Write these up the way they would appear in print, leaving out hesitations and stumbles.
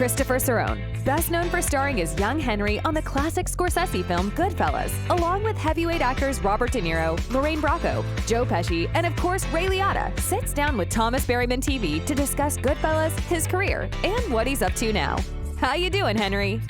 Christopher Serrone, best known for starring as young Henry on the classic Scorsese film Goodfellas, along with heavyweight actors Robert De Niro, Lorraine Bracco, Joe Pesci, and of course Ray Liotta, sits down with Thomas Berryman TV to discuss Goodfellas, his career, and what he's up to now. How you doing, Henry?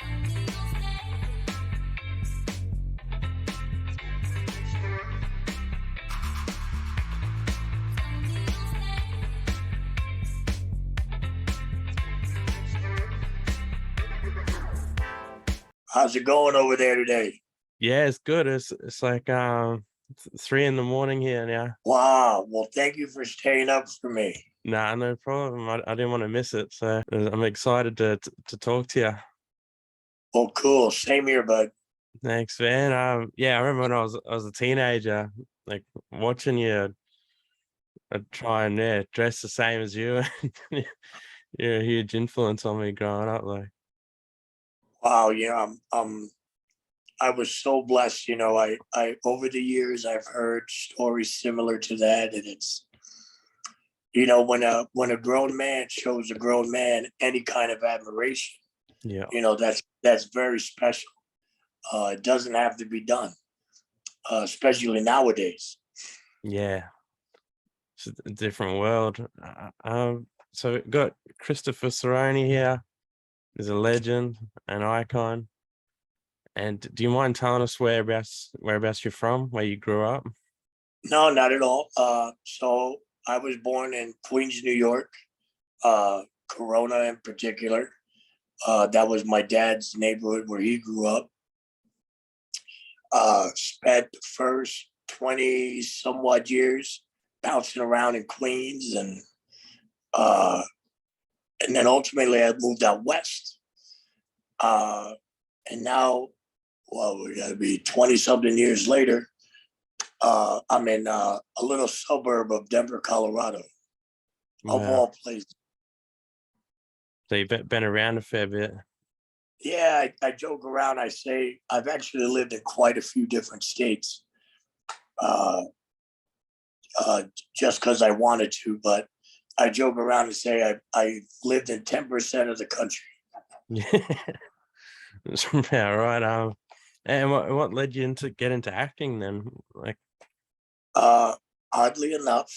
How's it going over there today? Yeah, it's good. It's like 3 a.m. here now. Wow. Well, thank you for staying up for me. Nah, no problem. I didn't want to miss it, so I'm excited to talk to you. Oh, cool. Same here, bud. Thanks, man. Yeah, I remember when I was a teenager, like watching you. I'd try and dress the same as you. You're a huge influence on me growing up, like. Wow. Yeah. I was so blessed. I over the years I've heard stories similar to that, and it's when a grown man shows a grown man any kind of admiration, Yeah. That's very special. It doesn't have to be done, especially nowadays. Yeah. It's a different world. So we've got Christopher Serrone here. He's a legend, an icon. And do you mind telling us whereabouts you're from, where you grew up? No, not at all. So I was born in Queens, New York, Corona in particular. That was my dad's neighborhood where he grew up. Spent the first 20 somewhat years bouncing around in Queens, and then ultimately I moved out west. And now, well, we gotta be 20 something years later. I'm in a little suburb of Denver, Colorado, of all places. So you've been around a fair bit. Yeah, I joke around. I say I've actually lived in quite a few different states, just because I wanted to. But I joke around and say I lived in 10% of the country. Yeah, that's about right. And what led you get into acting then? Like, Oddly enough,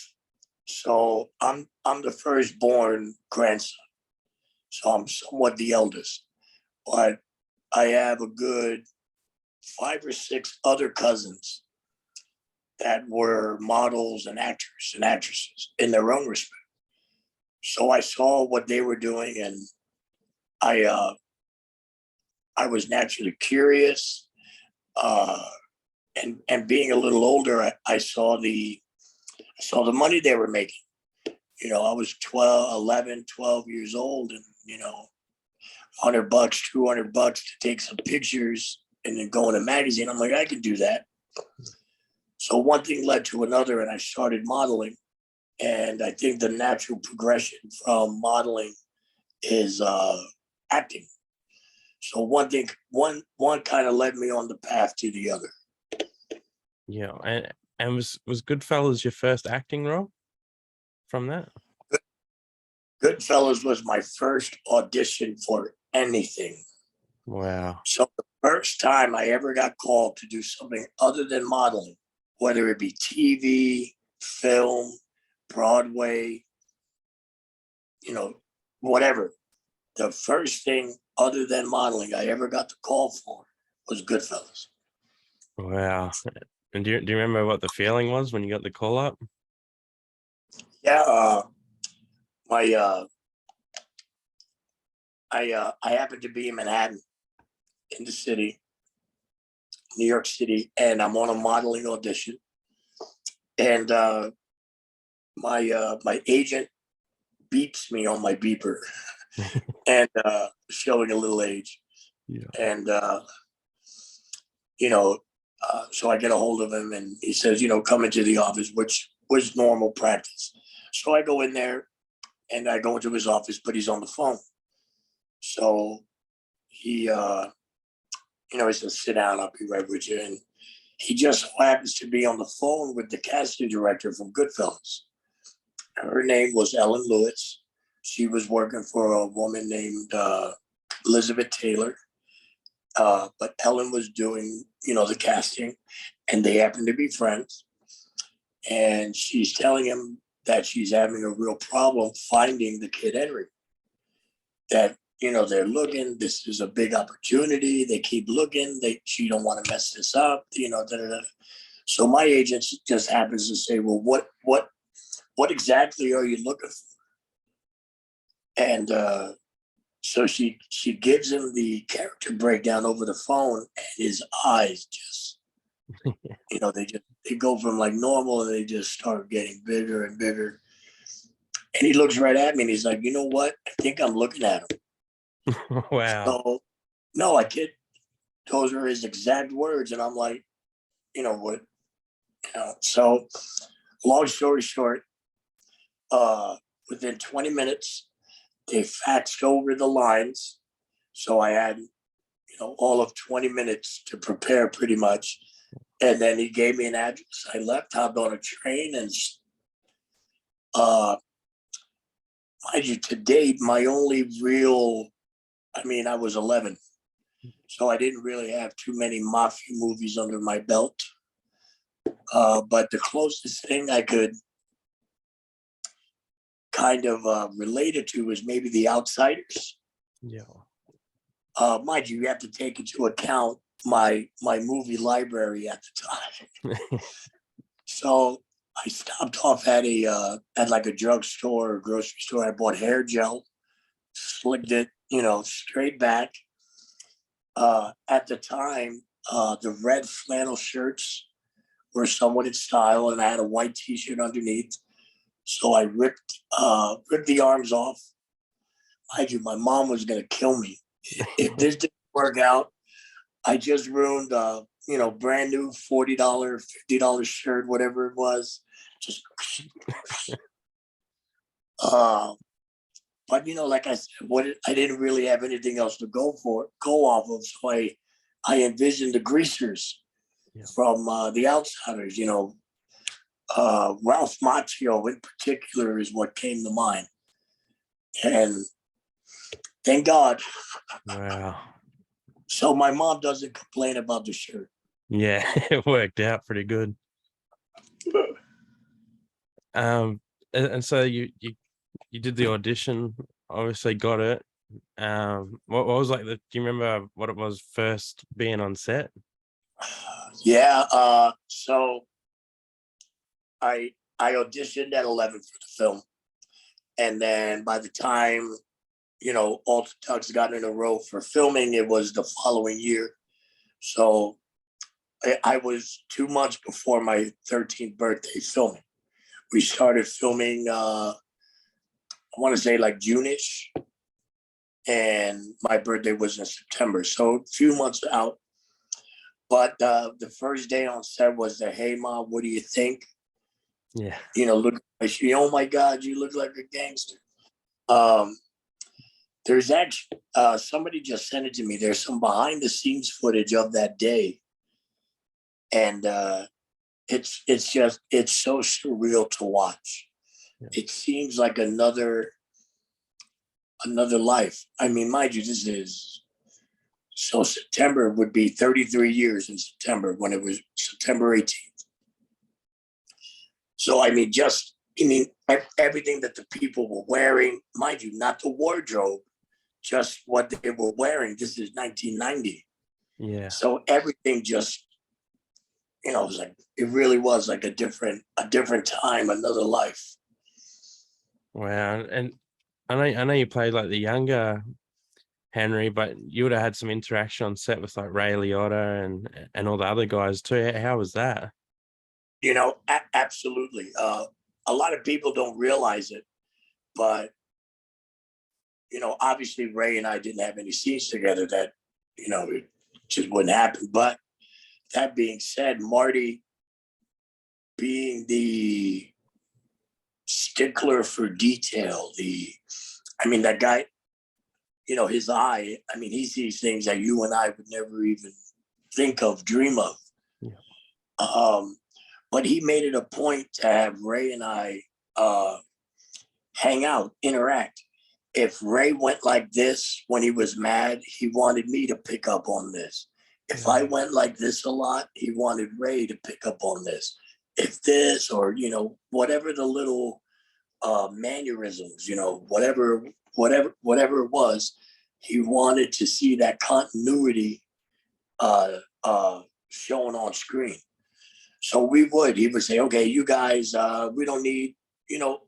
so I'm the firstborn grandson, so I'm somewhat the eldest, but I have a good 5 or 6 other cousins that were models and actors and actresses in their own respect. So I saw what they were doing, and I was naturally curious. And being a little older, I saw the money they were making. I was 12 years old, and $100, $200 to take some pictures and then go in a magazine. I'm like, I can do that. So one thing led to another, and I started modeling. And I think the natural progression from modeling is acting. So one kind of led me on the path to the other. Yeah, and was Goodfellas your first acting role from that? Goodfellas was my first audition for anything. Wow. So the first time I ever got called to do something other than modeling, whether it be TV, film, Broadway, whatever, the first thing other than modeling I ever got the call for was Goodfellas. Wow. And do you remember what the feeling was when you got the call up? Yeah, I happened to be in Manhattan, in the city, New York City, and I'm on a modeling audition. And my agent beeps me on my beeper, and showing a little age. Yeah. And so I get a hold of him, and he says, come into the office, which was normal practice. So I go in there, and I go into his office, but he's on the phone. So he says, sit down, I'll be right with you. And he just so happens to be on the phone with the casting director from Goodfellas. Her name was Ellen Lewis. She was working for a woman named Elizabeth Taylor. But Ellen was doing, the casting, and they happened to be friends. And she's telling him that she's having a real problem finding the kid Henry. That, they're looking, this is a big opportunity. They keep looking, she don't want to mess this up, da, da, da. So my agent just happens to say, well, what exactly are you looking for? And so she gives him the character breakdown over the phone, and his eyes just, they go from like normal, and they just start getting bigger and bigger. And he looks right at me, and he's like, you know what? I think I'm looking at him. Wow. So, no, I kid. Those are his exact words, and I'm like, what? So, long story short, within 20 minutes, they faxed over the lines. So I had, all of 20 minutes to prepare pretty much. And then he gave me an address. I left, hopped on a train, and mind you, to date, my only real, I was 11. So I didn't really have too many mafia movies under my belt. But the closest thing I could kind of relate it to was maybe The Outsiders. Yeah. Mind you, you have to take into account my movie library at the time. So I stopped off at like a drugstore or grocery store. I bought hair gel, slicked it, straight back. At the time, the red flannel shirts were somewhat in style, and I had a white T-shirt underneath. So I ripped the arms off. Mind you, my mom was gonna kill me if this didn't work out. I just ruined, brand new $40, $50 shirt, whatever it was. Just, but like I said, I didn't really have anything else to go off of. So I envisioned the greasers from The Outsiders. Ralph Macchio in particular is what came to mind, and thank God. Wow. So my mom doesn't complain about the shirt. Yeah, it worked out pretty good. And so you did the audition, obviously got it. What was like do you remember what it was first being on set? Yeah. So I auditioned at 11 for the film, and then by the time all the ducks got in a row for filming, it was the following year. So I was 2 months before my 13th birthday filming. We started filming, I want to say like June-ish, and my birthday was in September. So a few months out. But the first day on set was the, hey, Mom, what do you think? Yeah. Look, oh my God, you look like a gangster. There's actually, somebody just sent it to me. There's some behind the scenes footage of that day. And it's so surreal to watch. Yeah. It seems like another life. Mind you, so September would be 33 years in September, when it was September 18th. So, everything that the people were wearing, mind you, not the wardrobe, just what they were wearing. This is 1990. Yeah. So everything just, it was like, it really was like a different time, another life. Wow. And I know you played like the younger Henry, but you would have had some interaction on set with like Ray Liotta and all the other guys too. How was that? Absolutely. A lot of people don't realize it, but obviously Ray and I didn't have any scenes together that, it just wouldn't happen. But that being said, Marty, being the stickler for detail, that guy, his eye, he sees things that you and I would never even think of, dream of. Yeah. But he made it a point to have Ray and I hang out, interact. if Ray went like this when he was mad, he wanted me to pick up on this. If I went like this a lot, he wanted Ray to pick up on this. If this, or, you know, whatever the little mannerisms, you know, whatever it was, he wanted to see that continuity shown on screen. So he would say, okay, you guys, we don't need, you know,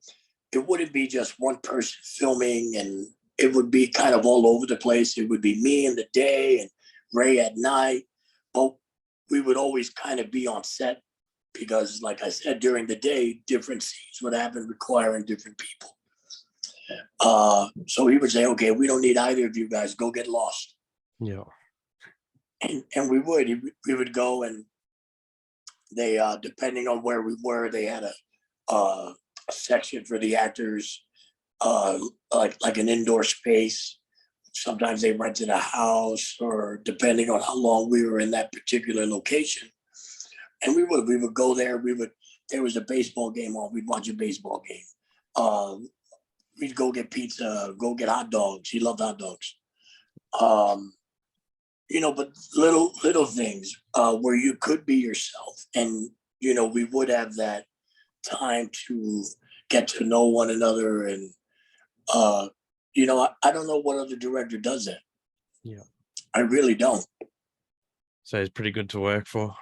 it wouldn't be just one person filming, and it would be kind of all over the place. It would be me in the day and Ray at night, but we would always kind of be on set because, like I said, during the day, different scenes would happen requiring different people. So he would say, okay, we don't need either of you guys, go get lost. Yeah. And we would go, and they, depending on where we were, they had a section for the actors, like an indoor space. Sometimes they rented a house, or depending on how long we were in that particular location. And we would go there. There was a baseball game on. We'd watch a baseball game. We'd go get pizza, go get hot dogs. He loved hot dogs. You know, but little things where you could be yourself, and you know, we would have that time to get to know one another. And you know, I don't know what other director does that. Yeah. I really don't. So he's pretty good to work for.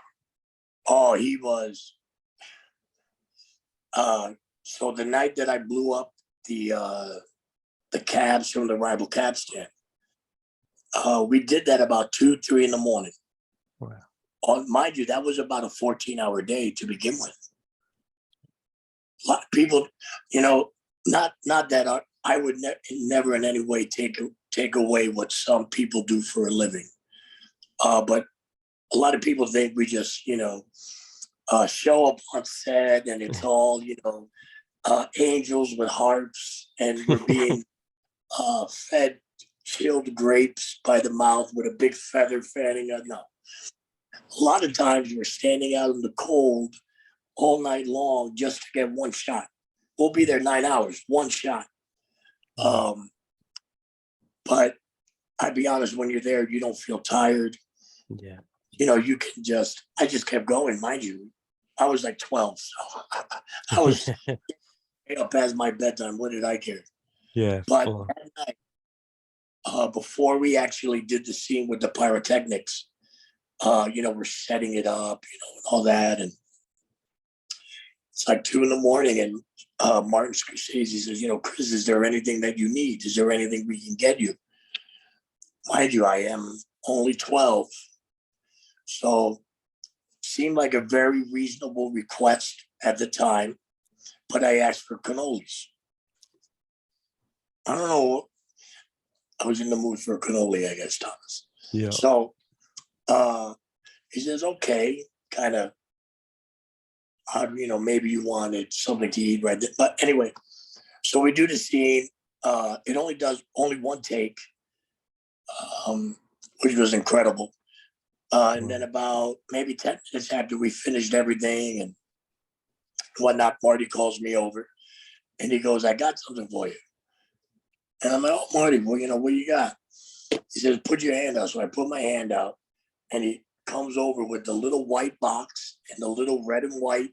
Oh, he was. So the night that I blew up the cabs from the rival cab stand, we did that about 2, 3 in the morning. Wow. Mind you, that was about a 14-hour day to begin with. A lot of people, you know, not that I would never in any way take away what some people do for a living. But a lot of people think we just, you know, show up on set and it's all, you know, angels with harps, and we're being fed chilled grapes by the mouth with a big feather fanning us. No. A lot of times we're standing out in the cold all night long just to get one shot. We'll be there 9 hours, one shot. But I'd be honest, when you're there, you don't feel tired. Yeah. You know, I just kept going. Mind you, I was like 12, so I was up past my bedtime. What did I care? Yeah. But that night, before we actually did the scene with the pyrotechnics, you know, we're setting it up, you know, and all that. And it's like 2 in the morning, and Martin Scorsese says, you know, Chris, is there anything that you need? Is there anything we can get you? Mind you, I am only 12. So seemed like a very reasonable request at the time, but I asked for cannolis. I don't know. I was in the mood for a cannoli, I guess, Thomas. Yeah. So he says, okay, kind of, you know, maybe you wanted something to eat right there. But anyway, so we do the scene. It only does one take, which was incredible. And then about maybe 10 minutes after we finished everything and whatnot, Marty calls me over and he goes, I got something for you. And I'm like, oh, Marty, well, you know, what you got? He says, put your hand out. So I put my hand out, and he comes over with the little white box and the little red and white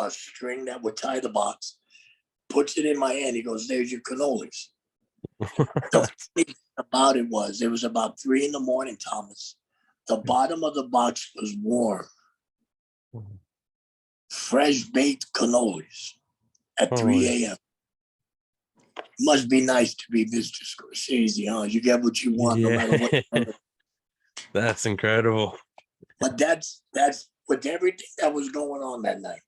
string that would tie the box, puts it in my hand. He goes, there's your cannolis. The funny thing about it was about 3 in the morning, Thomas. The bottom of the box was warm. Fresh baked cannolis at 3 a.m. Must be nice to be Mr. Scorsese, huh? You get what you want, no matter what. That's incredible. But that's with everything that was going on that night.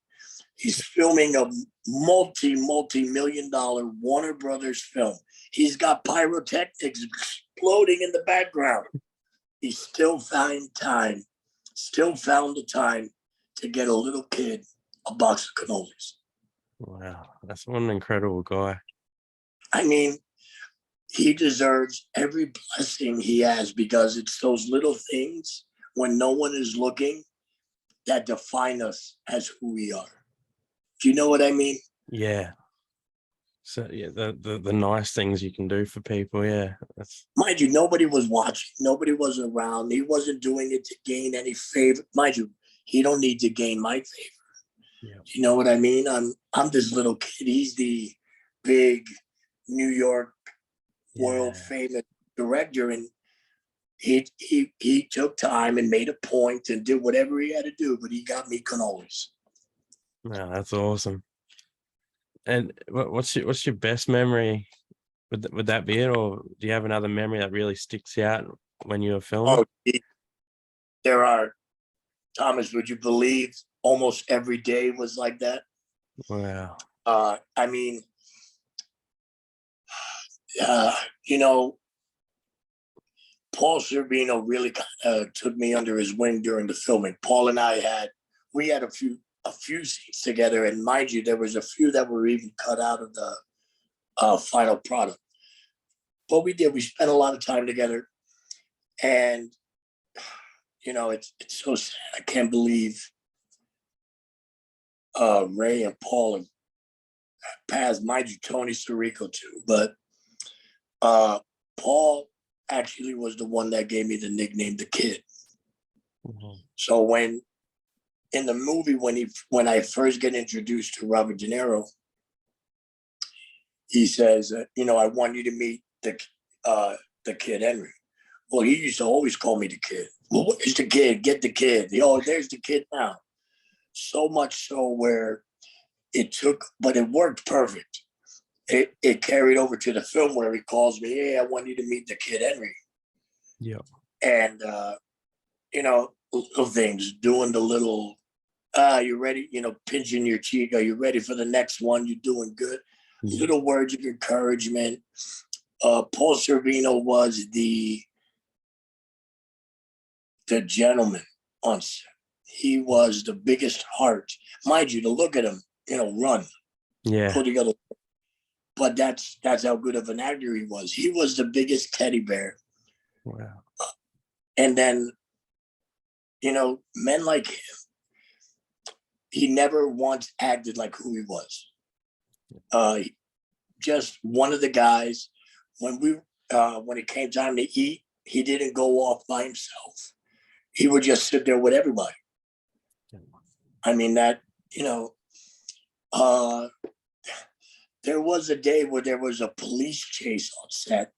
He's filming a multi-million-dollar Warner Brothers film. He's got pyrotechnics exploding in the background. He still found the time to get a little kid a box of cannolis. Wow, that's one incredible guy. I mean, he deserves every blessing he has, because it's those little things when no one is looking that define us as who we are. Do you know what I mean? Yeah. So yeah, the nice things you can do for people. Yeah, that's Mind you, nobody was watching. Nobody was around. He wasn't doing it to gain any favor. Mind you, he don't need to gain my favor. yeah, You know what I mean? I'm this little kid. He's the big New York world yeah. famous director, and he took time and made a point and did whatever he had to do. But he got me cannolis. No, that's awesome. And what's your best memory? Would that be it, or do you have another memory that really sticks out when you were filming? Oh, there are, Thomas. Would you believe almost every day was like that? Wow. I mean, uh, you know, Paul Servino really kind of took me under his wing during the filming. Paul and I we had a few scenes together, and mind you, there was a few that were even cut out of the final product. But we did. We spent a lot of time together, and it's so sad. I can't believe Ray and Paul have passed. Mind you, Tony Sirico too, but Paul actually was the one that gave me the nickname the Kid. Mhm. So when in the movie, when I first get introduced to Robert De Niro, he says, I want you to meet the Kid Henry. Well, he used to always call me the Kid. Well, where's the Kid? Get the Kid. Oh, there's the Kid now. So much so where but it worked perfect. It carried over to the film where he calls me, hey, I want you to meet the Kid Henry. Yeah. And, little things, doing the little, you ready? Pinching your cheek. Are you ready for the next one? You're doing good. Yeah. Little words of encouragement. Paul Servino was the gentleman on set. He was the biggest heart. Mind you, to look at him, run, Yeah. pull together. But that's how good of an actor he was. He was the biggest teddy bear. Wow. And then, men like him, he never once acted like who he was. Just one of the guys. When it came time to eat, he didn't go off by himself. He would just sit there with everybody. I mean, there was a day where there was a police chase on set.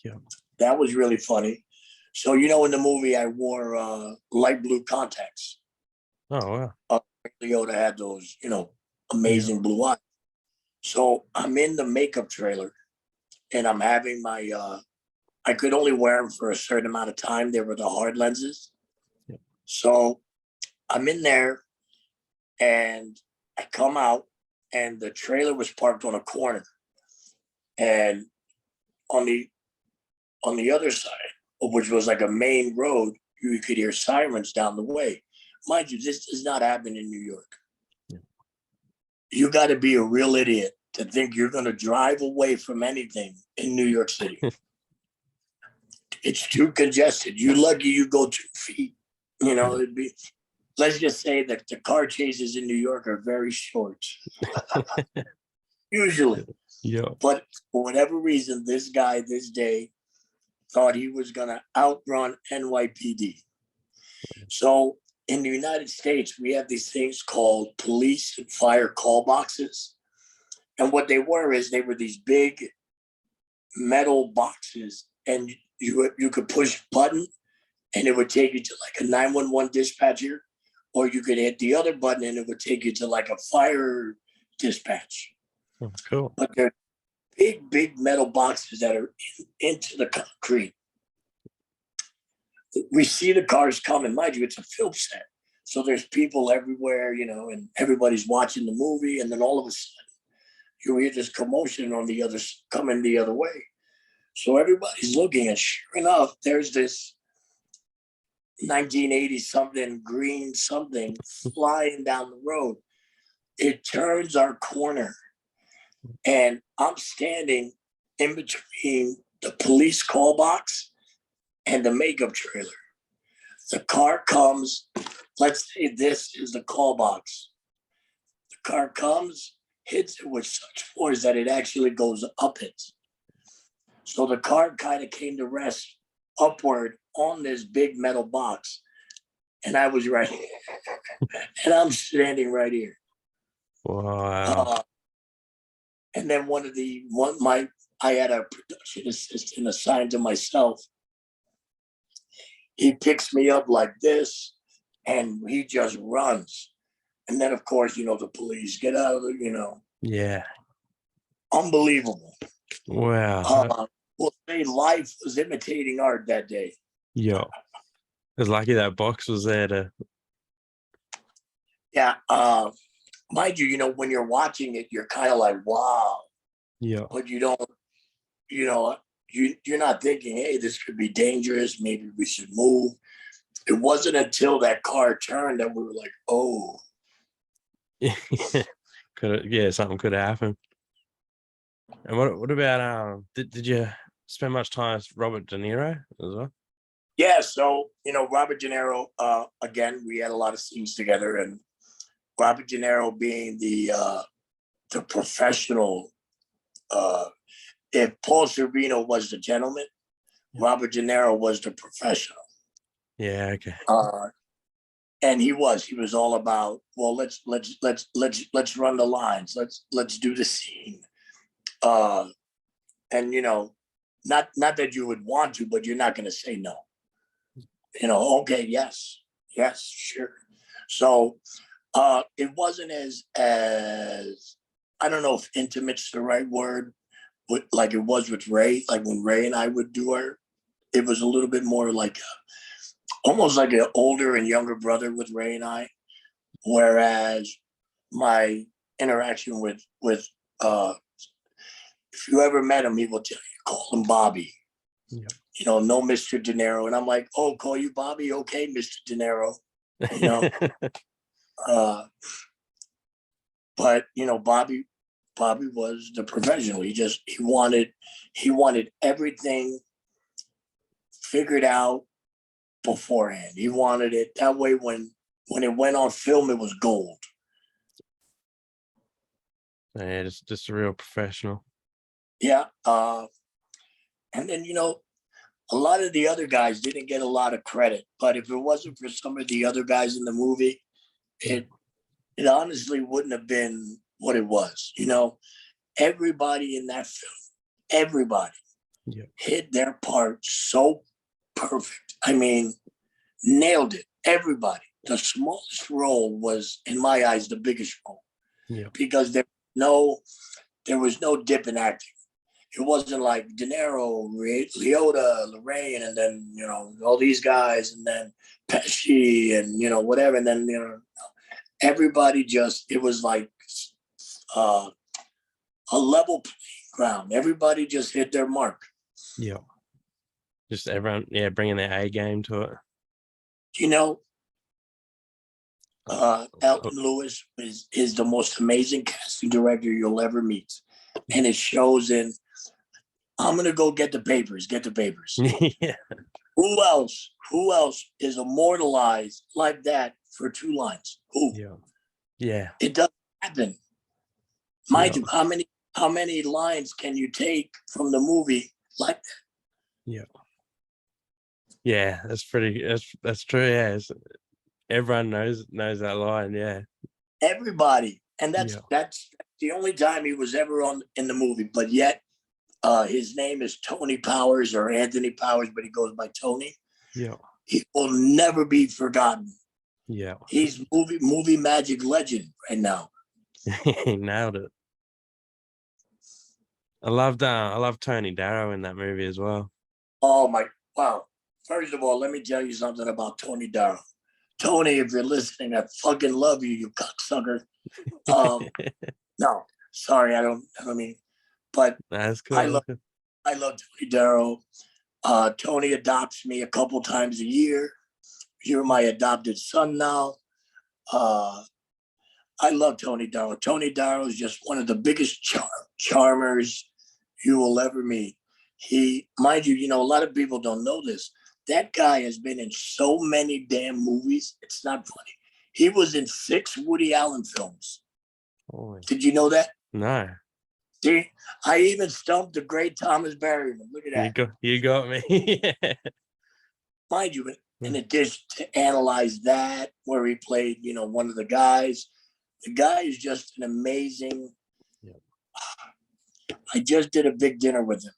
Yeah. That was really funny. So, in the movie, I wore light blue contacts. Oh wow. Leota had those, amazing blue eyes. So I'm in the makeup trailer, and I'm having my, I could only wear them for a certain amount of time. They were the hard lenses. Yeah. So I'm in there, and I come out, and the trailer was parked on a corner. And on the other side, which was like a main road, you could hear sirens down the way. Mind you, this does not happen in New York. Yeah. You got to be a real idiot to think you're going to drive away from anything in New York City. It's too congested. You're lucky you go 2 feet. Let's just say that the car chases in New York are very short. Usually. Yeah. But for whatever reason, this guy this day thought he was going to outrun NYPD. So in the United States, we have these things called police and fire call boxes. And what they were these big metal boxes, and you could push a button and it would take you to like a 911 dispatcher, or you could hit the other button and it would take you to like a fire dispatch. Oh, cool. But they're big metal boxes that are into the concrete. We see the cars coming. Mind you, it's a film set. So there's people everywhere, and everybody's watching the movie. And then all of a sudden, you hear this commotion coming the other way. So everybody's looking, and sure enough, there's this 1980 something green something flying down the road. It turns our corner, and I'm standing in between the police call box and the makeup trailer. The car comes. Let's say this is the call box. The car comes, hits it with such force that it actually goes up it. So the car kind of came to rest upward on this big metal box. And I was right here. And I'm standing right here. Wow. And then I had a production assistant assigned to myself. He picks me up like this and he just runs. And then, of course, the police get out of it, Yeah. Unbelievable. Wow. We'll say life was imitating art that day. Yo. It's lucky that box was there to. Yeah. Mind you, when you're watching it, you're kind of like, wow. Yeah. But you don't, you're not thinking, hey, this could be dangerous. Maybe we should move. It wasn't until that car turned that we were like, oh. Something could happen. And what about did you spend much time with Robert De Niro as well? Yeah, so Robert De Niro, again, we had a lot of scenes together, and Robert De Niro being the professional, if Paul Sorvino was the gentleman, Robert De Niro was the professional. Yeah, okay. And he was all about, well, let's run the lines, let's do the scene. And not that you would want to, but you're not going to say no. Okay, yes, sure. So it wasn't as I don't know if intimate's the right word, but like it was with Ray. Like when Ray and I would do it was a little bit more like almost like an older and younger brother with Ray and I. Whereas my interaction with if you ever met him, he will tell you, call him Bobby. Yeah. No Mr. De Niro. And I'm like, oh, call you Bobby? Okay, Mr. De Niro. But Bobby was the professional. He wanted everything figured out beforehand. He wanted it that way. When it went on film, it was gold. Yeah, just a real professional. Yeah. And then a lot of the other guys didn't get a lot of credit, but if it wasn't for some of the other guys in the movie, it honestly wouldn't have been what it was. Everybody in that film, hit their part so perfect. I mean, nailed it. Everybody. The smallest role was, in my eyes, the biggest role. Yeah. Because there was no dip in acting. It wasn't like De Niro, Liotta, Lorraine, and then, all these guys, and then Pesci, and, whatever. And then, everybody it was like a level playing ground. Everybody just hit their mark. Yeah. Just everyone, bringing their A game to it. Elton Lewis is the most amazing casting director you'll ever meet. And it shows in, I'm going to go get the papers. Yeah. Who else is immortalized like that for 2 lines? Who? Yeah. It doesn't happen. Mind you, how many lines can you take from the movie like that? Yeah. Yeah, that's true. Yeah. Everyone knows that line. Yeah. Everybody. And that's the only time he was ever in the movie, but yet his name is Tony Powers or Anthony Powers, but he goes by Tony. Yeah. He will never be forgotten. Yeah. He's movie magic legend right now. He nailed it. I loved Tony Darrow in that movie as well. Oh my, wow. First of all, let me tell you something about Tony Darrow. Tony, if you're listening, I fucking love you cocksucker. No, sorry, I don't mean, but that's cool. I love Tony Darrow. Tony adopts me a couple times a year. You're my adopted son now. I love Tony Darrow. Tony Darrow is just one of the biggest charmers you will ever meet. Mind you, a lot of people don't know this. That guy has been in so many damn movies. It's not funny. He was in 6 Woody Allen films. Holy. Did you know that? No, See, I even stumped the great Thomas Berryman. Look at that. you got me. Yeah. Mind you, in addition to analyze that, where he played, one of the guys, the guy is just an amazing. Yep. I just did a big dinner with him,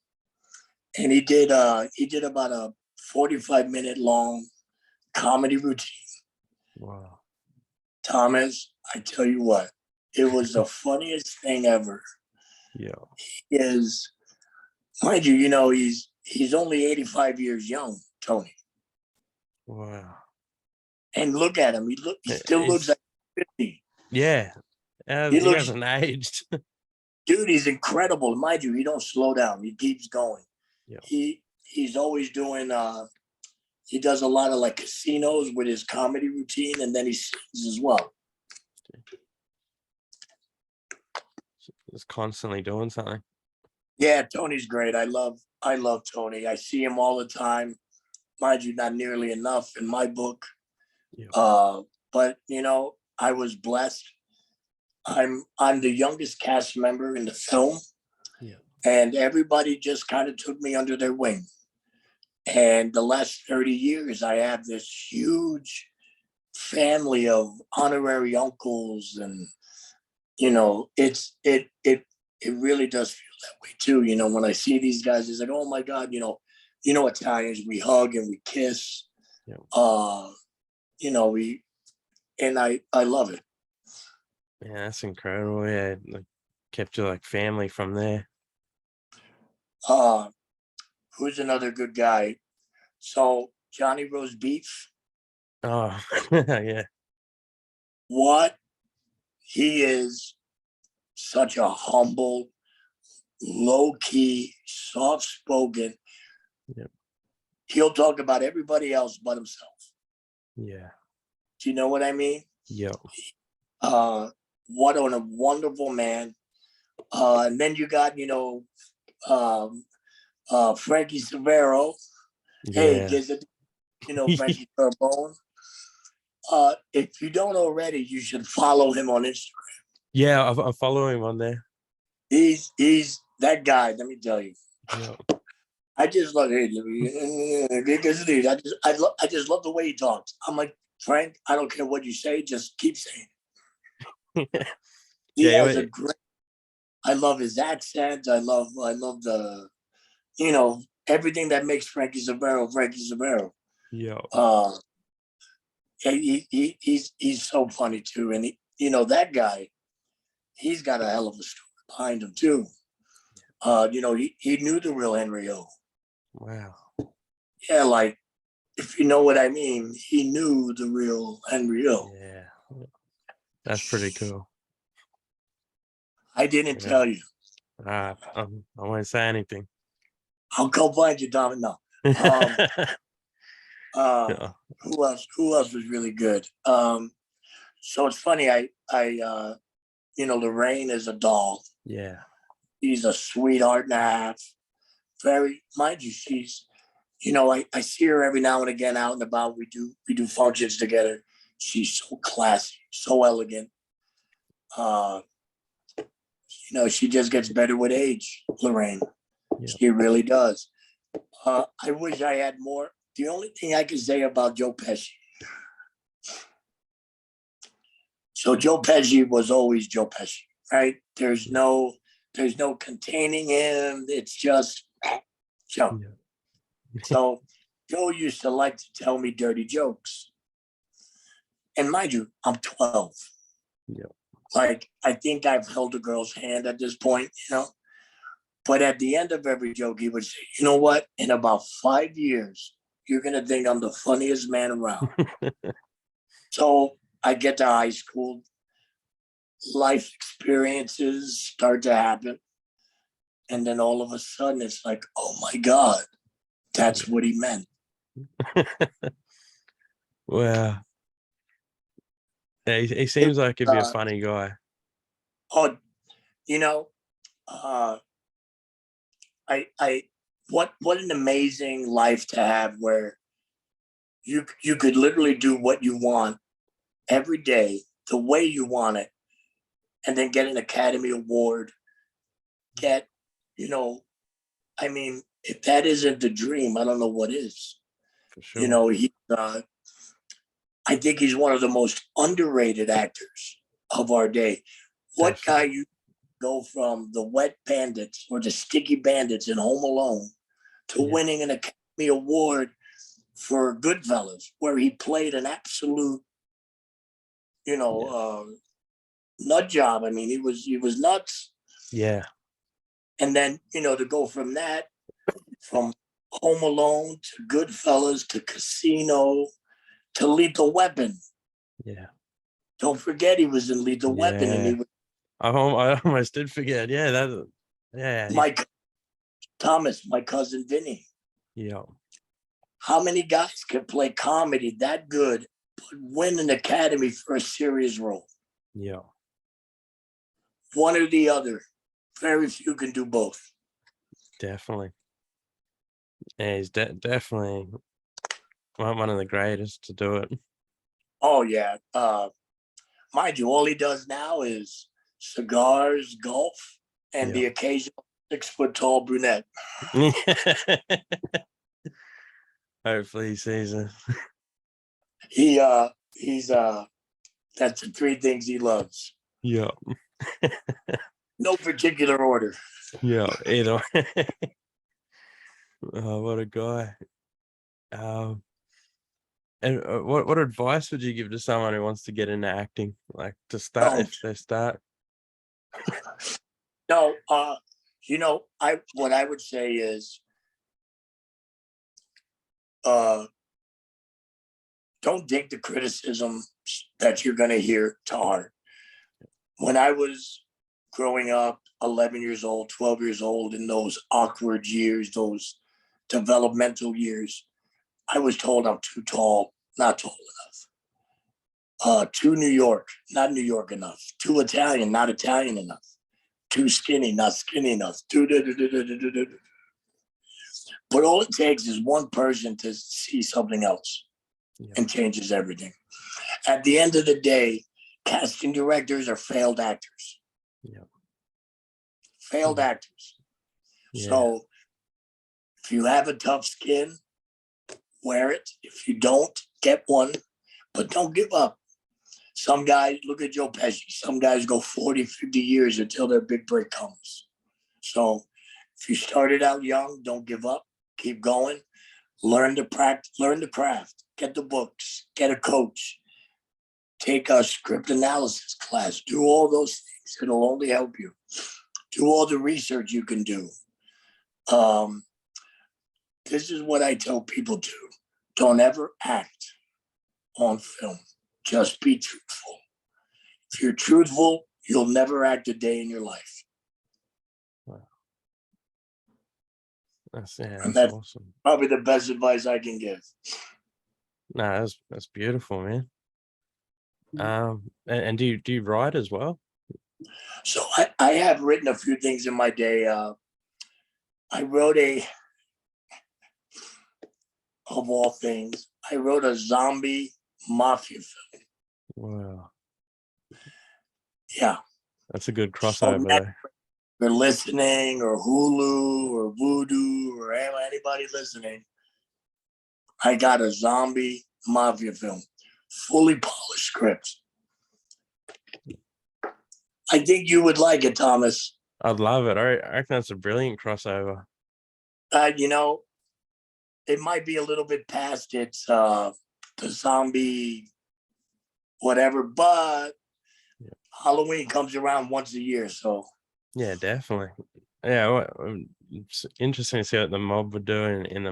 and he did about a 45-minute long comedy routine. Wow. Thomas, I tell you what, it was the funniest thing ever. Yeah. Is, mind you, he's only 85 years young, Tony. Wow. And look at him. He still looks like 50. Yeah. He hasn't aged. Dude, he's incredible. Mind you, he don't slow down. He keeps going. Yeah. He's always doing he does a lot of like casinos with his comedy routine, and then he sings as well. Just constantly doing something. Yeah, Tony's great. I love Tony. I see him all the time. Mind you, not nearly enough in my book. Yeah. But I was blessed. I'm the youngest cast member in the film. Yeah. And everybody just kind of took me under their wing. And the last 30 years, I have this huge family of honorary uncles, and it really does feel that way too. When I see these guys, it's like, oh my God, Italians, we hug and we kiss. Yeah. I love it. Yeah, that's incredible. Yeah, like kept you like family from there. Who's another good guy? So Johnny Roast Beef. Oh, yeah. What? He is such a humble, low-key, soft-spoken. Yep. He'll talk about everybody else but himself. Yeah. Do you know what I mean? Yo. What a wonderful man. And then you got, Frankie Severo. Yeah. Hey, gives it, Frankie Carbone. If you don't already, you should follow him on Instagram. Yeah, I'm following him on there. He's that guy. Let me tell you. Yo. I just love it. I just love the way he talks. I'm like, Frank, I don't care what you say, just keep saying it. He has a great. I love his accent. I love the, everything that makes Frankie Severo. Yo. He's so funny too, and that guy, he's got a hell of a story behind him too. He knew the real Henry O. Wow. Yeah, like, if you know what I mean, he knew the real Henry O. Yeah, that's pretty cool. I didn't tell you. I won't say anything. I'll go find you, Dominic. No. Yeah. Who else was really good? So it's funny. I Lorraine is a doll. Yeah. She's a sweetheart and a half. Very, mind you, she's, I see her every now and again out and about. We do functions together. She's so classy, so elegant. She just gets better with age, Lorraine. Yeah. She really does. I wish I had more. The only thing I can say about Joe Pesci. So Joe Pesci was always Joe Pesci, right? There's no containing him. It's just Joe. Yeah. So Joe used to like to tell me dirty jokes. And mind you, I'm 12. Yeah. Like, I think I've held a girl's hand at this point, But at the end of every joke, he would say, you know what? In about 5 years, you're going to think I'm the funniest man around. So I get to high school. Life experiences start to happen. And then all of a sudden, it's like, oh, my God, that's what he meant. Well, yeah, he seems like he'd be a funny guy. Oh, what an amazing life to have, where you could literally do what you want every day, the way you want it, and then get an Academy Award, get, you know, I mean, if that isn't the dream, I don't know what is. For sure. You know, I think he's one of the most underrated actors of our day. What guy you go from the Wet Bandits or the Sticky Bandits in Home Alone to winning an Academy Award for Goodfellas, where he played an absolute, you know, nut job. I mean, he was nuts. Yeah. And then, you know, to go from that, from Home Alone to Goodfellas to Casino to Lethal Weapon. Yeah. Don't forget he was in Lethal Weapon, and he was. I almost did forget. Yeah, My Thomas, my cousin Vinny. Yeah. How many guys can play comedy that good, but win an Academy for a serious role? Yeah. One or the other. Very few can do both. Definitely. Yeah, he's definitely one of the greatest to do it. Oh yeah. Mind you, all he does now is cigars, golf, and the occasional 6 foot tall brunette. Hopefully he sees it. He's that's the 3 things he loves. Yeah. No particular order. Yeah, either way. Oh, what a guy. And what advice would you give to someone who wants to get into acting? Like to start, if they start? No, you know, what I would say is don't take the criticism that you're gonna hear to heart. When I was growing up, 11 years old, 12 years old, in those awkward years, those developmental years, I was told I'm too tall, not tall enough. Too New York, not New York enough. Too Italian, not Italian enough. Too skinny, not skinny enough. But all it takes is one person to see something else and changes everything. At the end of the day, casting directors are failed actors. Failed actors. So if you have a tough skin, wear it. If you don't, get one, but don't give up. Some guys, look at Joe Pesci. Some guys go 40, 50 years until their big break comes. So if you started out young, don't give up. Keep going. Learn to practice, learn the craft. Get the books. Get a coach. Take a script analysis class. Do all those things. It'll only help you. Do all the research you can do. This is what I tell people to. Don't ever act on film. Just be truthful. If you're truthful, you'll never act a day in your life. Wow. That's awesome. Probably the best advice I can give. No, that's beautiful, man. And do you write as well? So I have written a few things in my day. I wrote of all things, I wrote a zombie mafia film. Wow. Yeah. That's a good crossover there. You're listening, or Hulu or Vudu or anybody listening, I got a zombie mafia film, fully polished script. I think you would like it, Thomas. I'd love it. I reckon that's a brilliant crossover. You know, it might be a little bit past its the zombie whatever, but Halloween comes around once a year, so yeah, definitely. Yeah, it's interesting to see what the mob would do in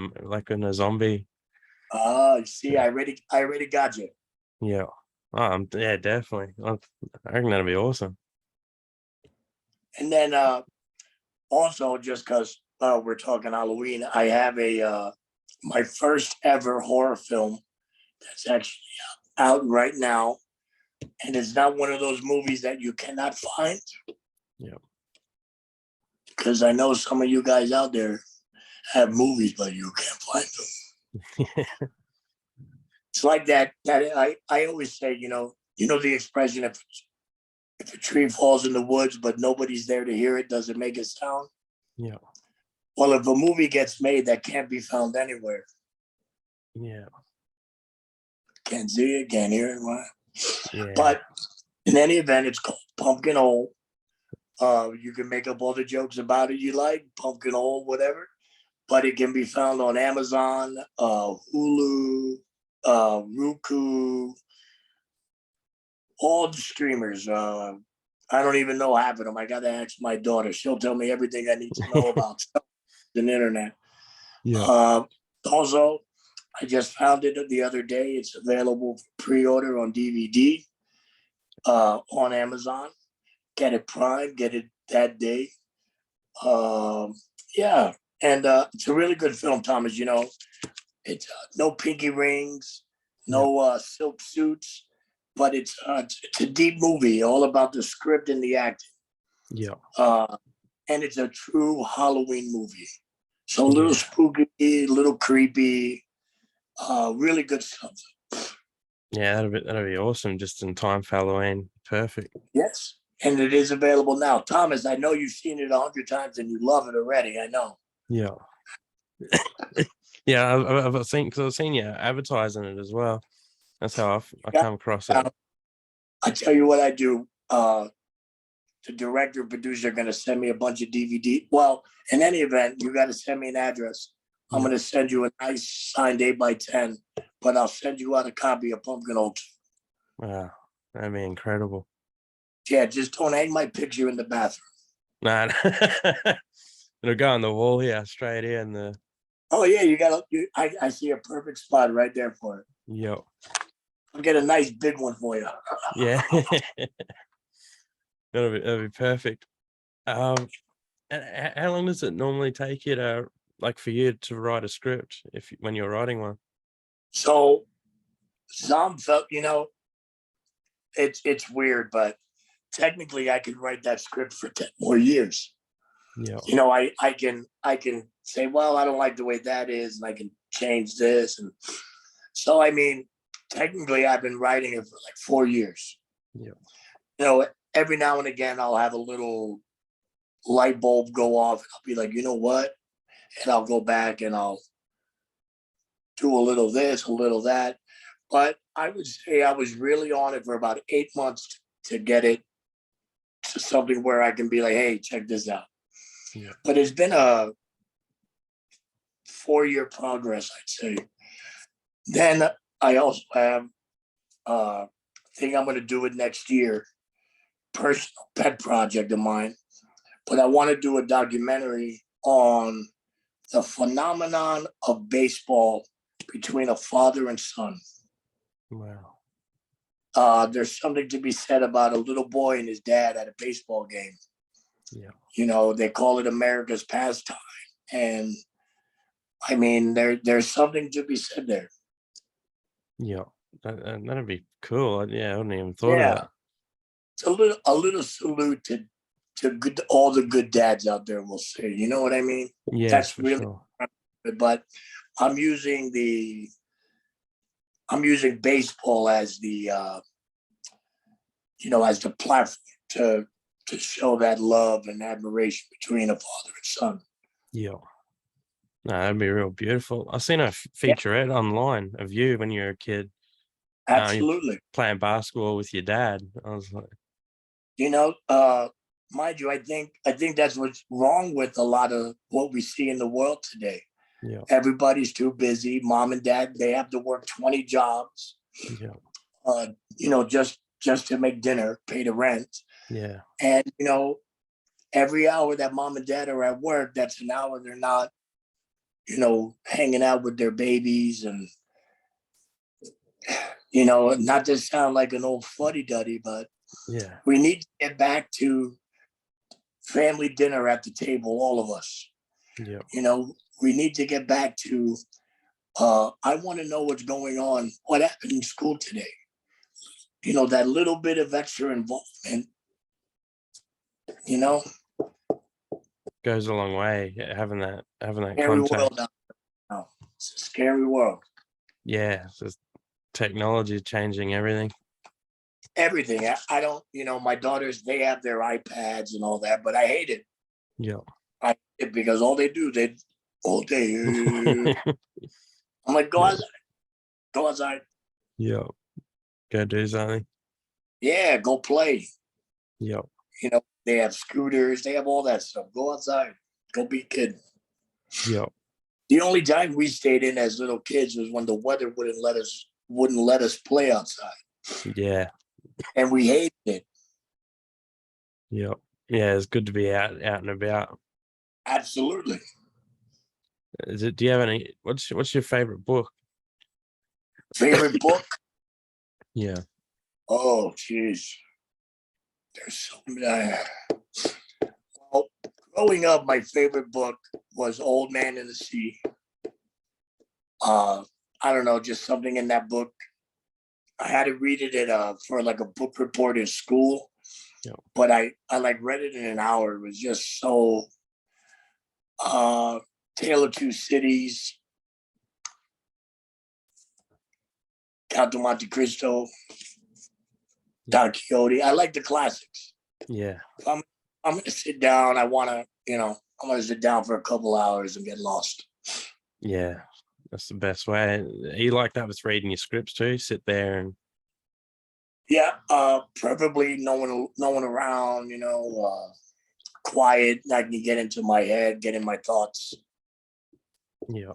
a zombie. See, I already got you. Yeah. Yeah, definitely. I reckon that'd be awesome. And then also, just because we're talking Halloween, I have my first ever horror film that's actually out right now, and it's not one of those movies that you cannot find. Yeah. Because I know some of you guys out there have movies, but you can't find them. It's like that I always say, you know the expression, if if a tree falls in the woods, but nobody's there to hear it, does it make a sound? Yeah. Well, if a movie gets made that can't be found anywhere, Yeah. can't see it, can't hear it, why? Yeah. But in any event, it's called Pumpkinhole. You can make up all the jokes about it you like, Pumpkinhole, whatever. But it can be found on Amazon, Hulu, Roku, all the streamers. I don't even know half of them. I got to ask my daughter. She'll tell me everything I need to know about stuff on the internet. Yeah. Also, I just found it the other day. It's available for pre-order on DVD on Amazon. Get it Prime, get it that day. Yeah, and it's a really good film, Thomas. You know, it's no pinky rings, no silk suits, but it's a deep movie, all about the script and the acting. Yeah. And it's a true Halloween movie. So a little spooky, a little creepy, really good stuff. Yeah, that'd be awesome. Just in time for Halloween. Perfect. Yes, and it is available now. Thomas, I know you've seen it 100 times and you love it already. I know. Yeah. Yeah, I've seen, because I've seen you advertising it as well. That's how I come across it. I tell you what I do. The director and producer are going to send me a bunch of DVD. Well, in any event, you got to send me an address. I'm going to send you a nice signed 8x10, but I'll send you out a copy of Pumpkinhole. Wow, that'd be incredible. Yeah, just don't hang my picture in the bathroom. Nah, it'll go on the wall here, straight here in the. Oh yeah, you got to. I see a perfect spot right there for it. Yep. I'll get a nice big one for you. Yeah. That'll be perfect. How long does it normally take you to, like, for you to write a script when you're writing one? So some felt, you know, it's weird, but technically I could write that script for 10 more years. Yeah. You know, I can say, well, I don't like the way that is, and I can change this. And so, I mean, technically I've been writing it for like 4 years. Yeah. You know, every now and again I'll have a little light bulb go off and I'll be like, you know what? And I'll go back and I'll do a little this, a little that. But I would say I was really on it for about 8 months to get it to something where I can be like, hey, check this out. Yeah. But it's been a 4-year progress, I'd say. Then I also have thing I'm going to do it next year, personal pet project of mine. But I want to do a documentary on the phenomenon of baseball between a father and son. Wow. There's something to be said about a little boy and his dad at a baseball game. Yeah. You know, they call it America's pastime. And I mean, there's something to be said there. Yeah. That'd be cool. Yeah, I hadn't even thought of that. It's a little salute to all the good dads out there, we'll say. You know what I mean? Yeah, that's for really sure. But I'm using baseball as the as the platform to show that love and admiration between a father and son. Yeah. No, that'd be real beautiful. I've seen a featurette online of you when you were a kid. Absolutely. Playing basketball with your dad. I was like, mind you, I think that's what's wrong with a lot of what we see in the world today. yeah. Everybody's too busy. Mom and dad, they have to work 20 jobs. Yeah. Just to make dinner, pay the rent. Yeah. And every hour that mom and dad are at work, that's an hour they're not, hanging out with their babies. And not to sound like an old fuddy-duddy, but yeah, we need to get back to family dinner at the table, all of us. Yeah. We need to get back to, I want to know what's going on, what happened in school today. That little bit of extra involvement, goes a long way. Having that scary contact. world out there now. It's a scary world. Yeah, it's just technology changing everything. everything. I don't, my daughters, they have their iPads and all that, but I hate it. Yeah. I hate it because all they do, all day. I'm like, go outside, go outside. Yeah. Go do something. Yeah, go play. Yeah. They have scooters, they have all that stuff. Go outside, go be a kid. Yeah. The only time we stayed in as little kids was when the weather wouldn't let us play outside, Yeah. and we hated it. Yeah. Yeah. It's good to be out and about. Absolutely. Do you have any, what's your favorite book? Favorite book? Yeah. Oh, geez. There's so many. Well, growing up, my favorite book was Old Man in the Sea. I don't know, just something in that book. I had to read it for like a book report in school, Yeah. but I like read it in an hour. It was just so Tale of Two Cities, Count of Monte Cristo, Don Quixote. I like the classics. Yeah. If I'm gonna sit down, I'm gonna sit down for a couple hours and get lost. Yeah. That's the best way. You like that with reading your scripts too? Sit there and Yeah, preferably no one around, quiet. I can get into my head, get in my thoughts. yeah.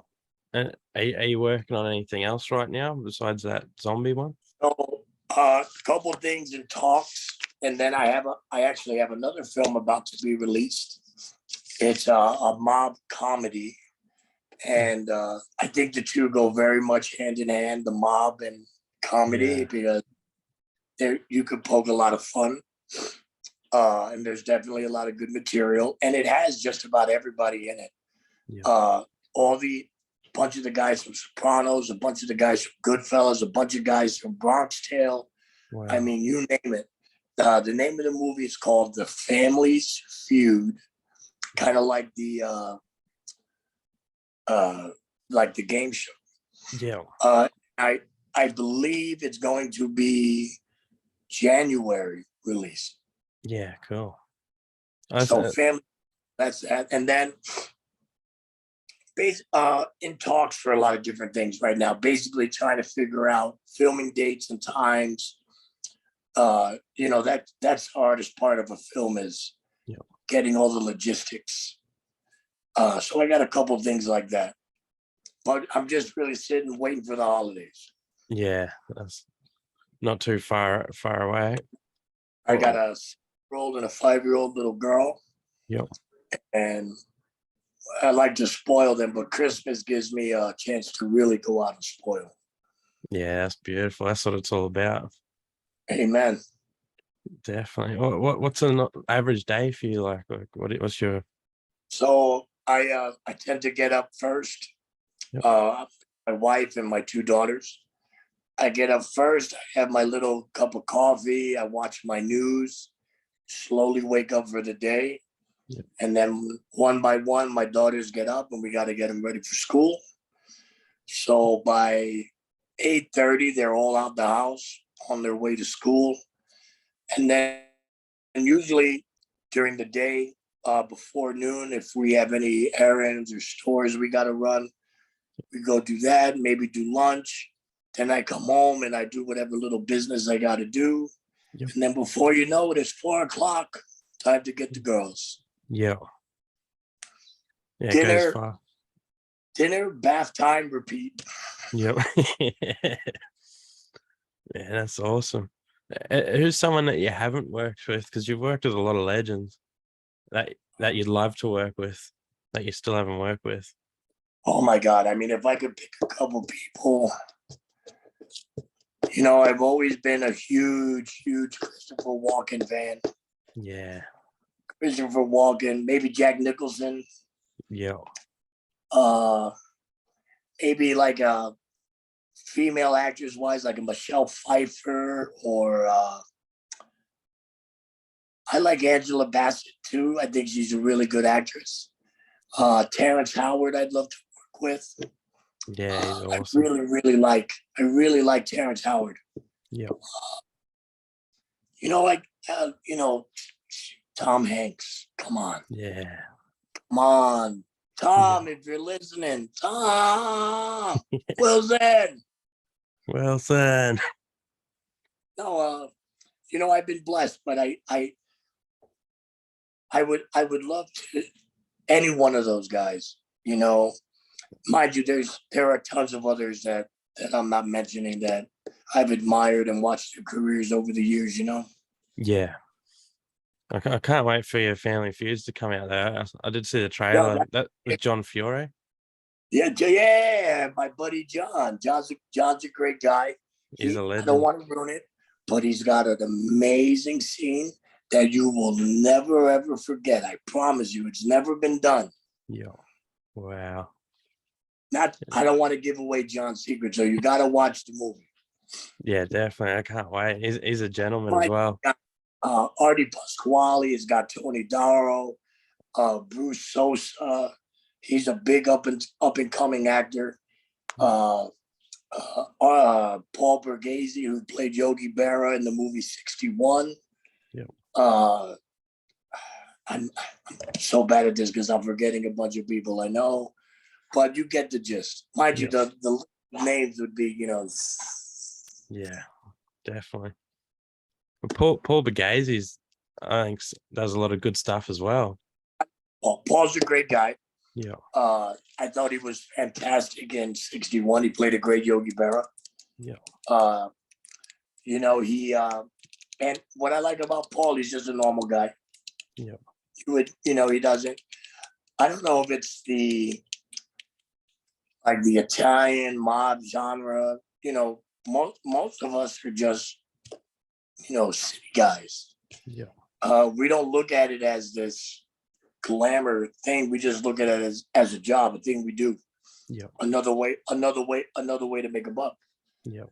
And are you working on anything else right now besides that zombie one? So a couple things in talks, and then I actually have another film about to be released. It's a mob comedy, and I think the two go very much hand in hand, the mob and comedy, because you could poke a lot of fun. And there's definitely a lot of good material, and it has just about everybody in it. Yeah. All the bunch of the guys from Sopranos, a bunch of the guys from Goodfellas, a bunch of guys from Bronx Tale. Wow. I mean, you name it. The name of the movie is called The Families Feud, kind of like the game show. Yeah. I believe it's going to be January release. Yeah, cool. So family, that's that. And then in talks for a lot of different things right now, basically trying to figure out filming dates and times. That's the hardest part of a film is getting all the logistics. So I got a couple of things like that, but I'm just really sitting waiting for the holidays. Yeah, that's not too far away. I got a 6-year-old and a 5-year-old little girl. Yep. And I like to spoil them, but Christmas gives me a chance to really go out and spoil. Yeah, that's beautiful. That's what it's all about. Amen. Definitely. What's an average day for you like? What's your? So I tend to get up first. Yep. My wife and my 2 daughters. I get up first. I have my little cup of coffee. I watch my news. Slowly wake up for the day. Yep. And then one by one, my daughters get up and we got to get them ready for school. So by 8:30, they're all out the house on their way to school. And then usually during the day, before noon, if we have any errands or stores we got to run, we go do that, maybe do lunch. Then I come home and I do whatever little business I got to do. Yep. And then before you know it, it's 4:00. Time to get the girls. Yeah. Yeah, it goes far. Dinner, bath time, repeat. Yep. Yeah, that's awesome. Who's someone that you haven't worked with? Because you've worked with a lot of legends that you'd love to work with, that you still haven't worked with. Oh my God. I mean, if I could pick a couple people, I've always been a huge, huge Christopher Walken fan. Yeah. Christopher Walken, maybe Jack Nicholson. Yeah. Maybe like a female actress wise, like a Michelle Pfeiffer, or I like Angela Bassett too. I think she's a really good actress. Terrence Howard, I'd love to work with. Yeah, he's awesome. I really like Terrence Howard. Yeah. like Tom Hanks. Come on, Yeah. come on, Tom. Yeah. If you're listening, Tom. Wilson. Well said. No, I've been blessed, but I would love to any one of those guys. Mind you, there are tons of others that I'm not mentioning that I've admired and watched their careers over the years. Yeah. I can't wait for your Family Feuds to come out there. I did see the No, trailer. That with John Fiore. yeah, my buddy John. John's a great guy. He's a I don't legend. want to ruin it, but he's got an amazing scene that you will never ever forget. I promise you, it's never been done. Yeah. Wow. I don't want to give away John's secret, so you got to watch the movie. Yeah, definitely. I can't wait. He's a gentleman as Right. well. Artie Pasquale has got Tony Darrow, Bruce Sosa. He's a big up and coming actor. Paul Borghese, who played Yogi Berra in the movie 61. Yeah. I'm so bad at this because I'm forgetting a bunch of people I know, but you get the gist. Mind you, the names would be, Yeah, definitely. Paul Borghese, I think, does a lot of good stuff as well. Paul's a great guy. Yeah. I thought he was fantastic in 61. He played a great Yogi Berra. Yeah. He and what I like about Paul, he's just a normal guy. Yeah. He doesn't. I don't know if it's the Italian mob genre. Most of us are just city guys. Yeah. We don't look at it as this glamour thing. We just look at it as a job, a thing we do. Yeah. Another way to make a buck. Yeah.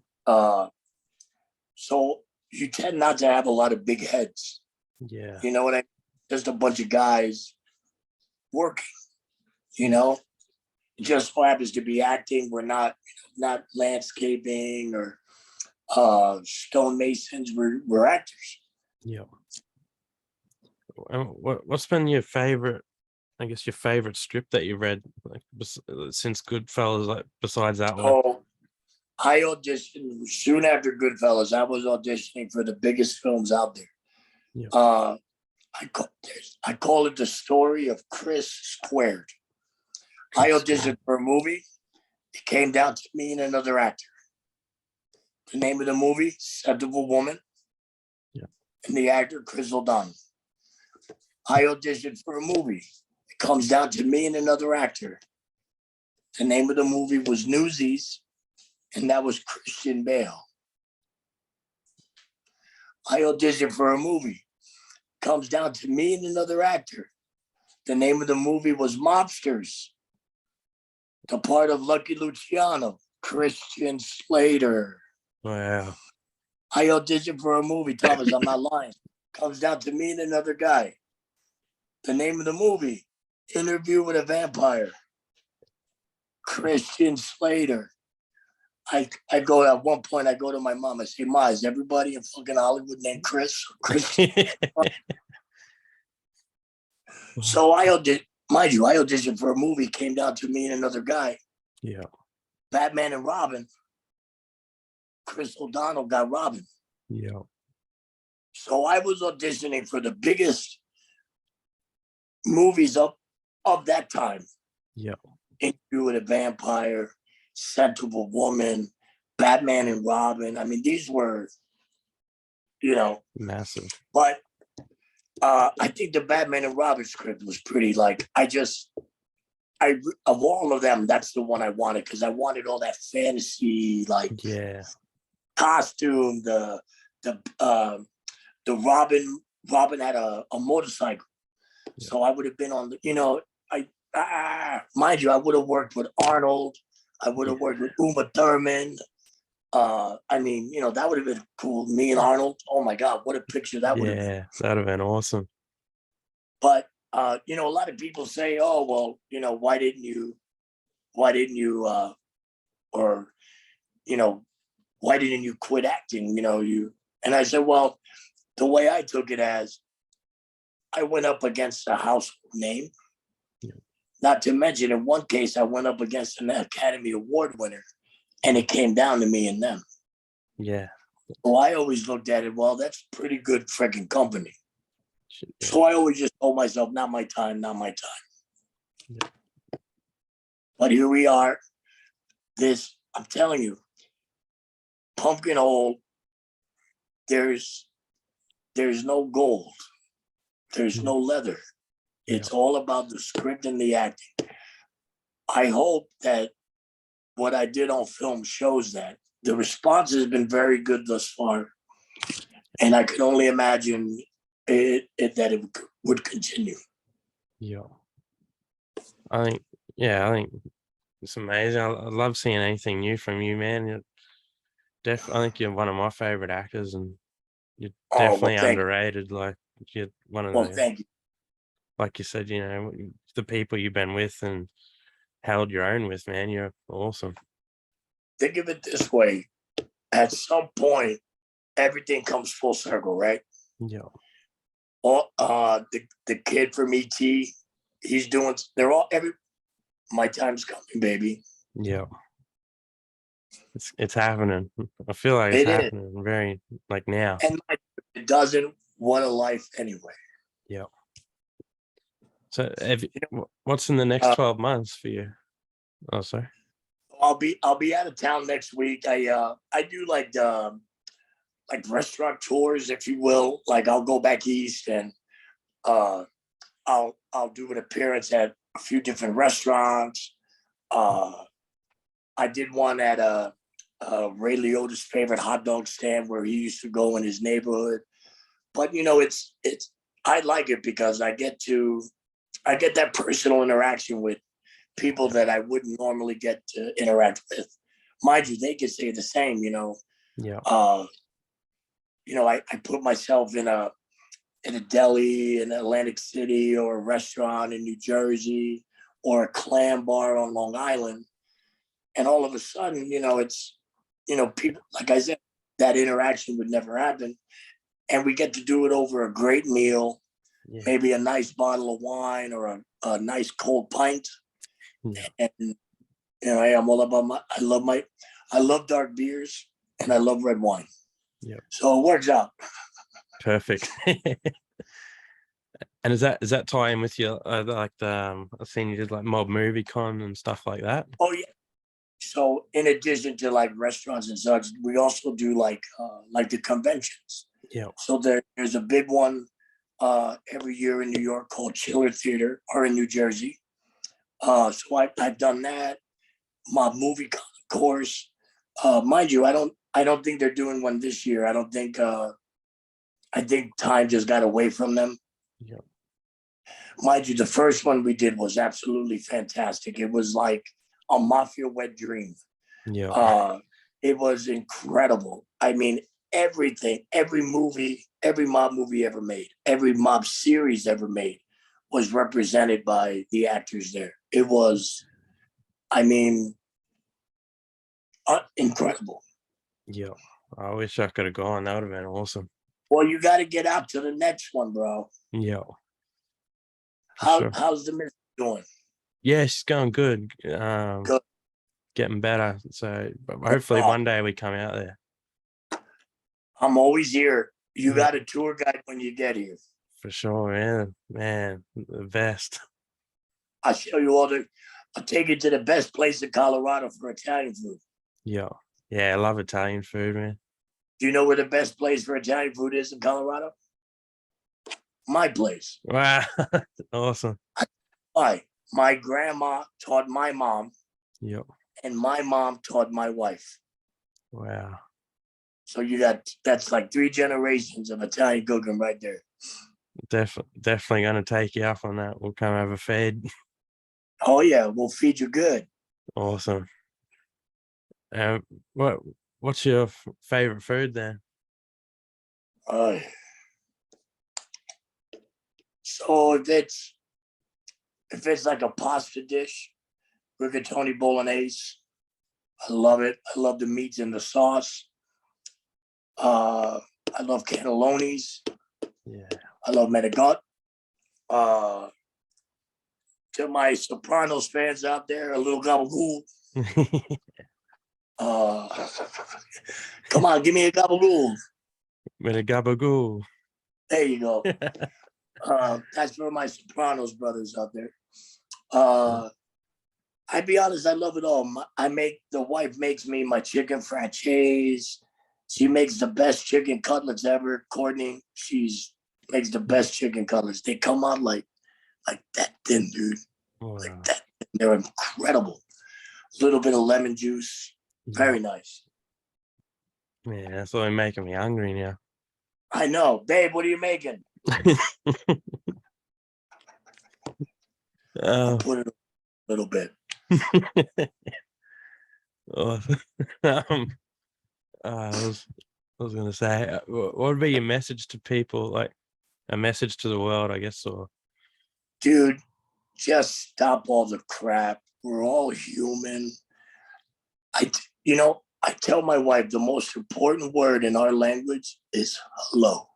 So you tend not to have a lot of big heads. Yeah. You know what I mean? Just a bunch of guys working. It just so happens to be acting. We're not landscaping or stonemasons. We're actors. Yeah. What's been your favorite? I guess your favorite strip that you read since Goodfellas, besides that one. Oh, I auditioned soon after Goodfellas. I was auditioning for the biggest films out there. Yeah. I call it the story of Chris Squared. I auditioned for a movie. It came down to me and another actor. The name of the movie, Sensible Woman. Yeah. And the actor, Chris O'Donnell. I auditioned for a movie. It comes down to me and another actor. The name of the movie was Newsies, and that was Christian Bale. I auditioned for a movie. It comes down to me and another actor. The name of the movie was Mobsters. The part of Lucky Luciano, Christian Slater. Wow. I auditioned for a movie, Thomas, I'm not lying. Comes down to me and another guy. The name of the movie, Interview with a Vampire. Christian Slater. I go at one point, I go to my mom, I say, Ma, is everybody in fucking Hollywood named Chris? So I auditioned for a movie, came down to me and another guy. Yeah. Batman and Robin. Chris O'Donnell got Robin. Yeah. So I was auditioning for the biggest movies of that time. Yeah. Interview with a Vampire, Sensible Woman, Batman and Robin. I mean, these were, massive. But I think the Batman and Robin script was pretty of all of them, that's the one I wanted because I wanted all that fantasy, costume. The Robin had a motorcycle, so I would have been on the. Mind you, I would have worked with Arnold. I would have worked with Uma Thurman. That would have been cool. Me and Arnold. Oh my God, what a picture that would have been. Yeah, that'd have been awesome. But a lot of people say, "Oh, well, why didn't you, why didn't you quit acting?" And I said, well, the way I took it as I went up against a household name. Yeah. Not to mention, in one case, I went up against an Academy Award winner, and it came down to me and them. Yeah. So I always looked at it, well, that's pretty good freaking company. Yeah. So I always just told myself, not my time, not my time. Yeah. But here we are. I'm telling you, Pumpkinhole, there's no gold. There's no leather. It's all about the script and the acting. I hope that what I did on film shows that. The response has been very good thus far. And I can only imagine that it would continue. Yeah. I think it's amazing. I love seeing anything new from you, man. I think you're one of my favorite actors, and you're definitely underrated. Like, you're one of the, thank you. like you said, the people you've been with and held your own with, man. You're awesome. Think of it this way. At some point, everything comes full circle, right? Yeah. The kid from ET, my time's coming, baby. Yeah. It's happening. I feel like it's happening very, like, now. And it doesn't. What a life anyway. Yeah. So what's in the next 12 months for you? Oh, sorry. I'll be out of town next week. I do like restaurant tours, if you will. Like, I'll go back east and I'll do an appearance at a few different restaurants. I did one at Ray Liotta's favorite hot dog stand where he used to go in his neighborhood. But I like it because I get that personal interaction with people that I wouldn't normally get to interact with. Mind you, they could say the same, Yeah. I put myself in a deli in Atlantic City, or a restaurant in New Jersey, or a clam bar on Long Island. And all of a sudden, it's, people, like I said, that interaction would never happen. And we get to do it over a great meal, maybe a nice bottle of wine or a nice cold pint. Yeah. And I'm all about I love dark beers and I love red wine. Yeah. So it works out. Perfect. And is that tie in with your I've seen you did like Mob Movie Con and stuff like that? Oh yeah. So in addition to like restaurants and such, we also do like the conventions. Yeah. So there's a big one every year in New York called Chiller Theater, or in New Jersey. So I've done that. Mob Movie Con, of course. Mind you, I don't think they're doing one this year. I think time just got away from them. Yeah. Mind you, the first one we did was absolutely fantastic. It was like a mafia wet dream. Yeah. It was incredible. I mean, everything, every mob movie ever made, every mob series ever made was represented by the actors there. It was, incredible. Yeah. I wish I could have gone. That would have been awesome. Well, you got to get out to the next one, bro. Yeah. How's the miss doing? Yeah, she's going good. Good. Getting better. So hopefully one day we come out there. I'm always here. You got a tour guide when you get here. For sure, man. The best. I'll show you I'll take you to the best place in Colorado for Italian food. Yeah. Yeah, I love Italian food, man. Do you know where the best place for Italian food is in Colorado? My place. Wow. Awesome. Why? My grandma taught my mom. Yep. And my mom taught my wife. Wow. So that's like 3 generations of Italian cooking right there. Definitely gonna take you up on that. We'll come have a feed. Oh yeah, we'll feed you good. Awesome. What's your favorite food then? So if it's like a pasta dish, rigatoni bolognese, I love it. I love the meats and the sauce. I I love cannellonis. Yeah. I love manigot. To my Sopranos fans out there, a little gabagool. Come on, give me a gabagool. With a gabagool. There you go. That's for my Sopranos brothers out there. I'd be honest, I love it all. The wife makes me my chicken franchise. She makes the best chicken cutlets ever. Courtney, makes the best chicken cutlets. They come out like that thin, dude. Wow. Like that. They're incredible. A little bit of lemon juice. Very nice. Yeah, that's all making me hungry now. I know. Babe, what are you making? I'll put it a little bit. I was going to say, what would be your message to people, like a message to the world, I guess, or? Dude, just stop all the crap. We're all human. I tell my wife the most important word in our language is hello.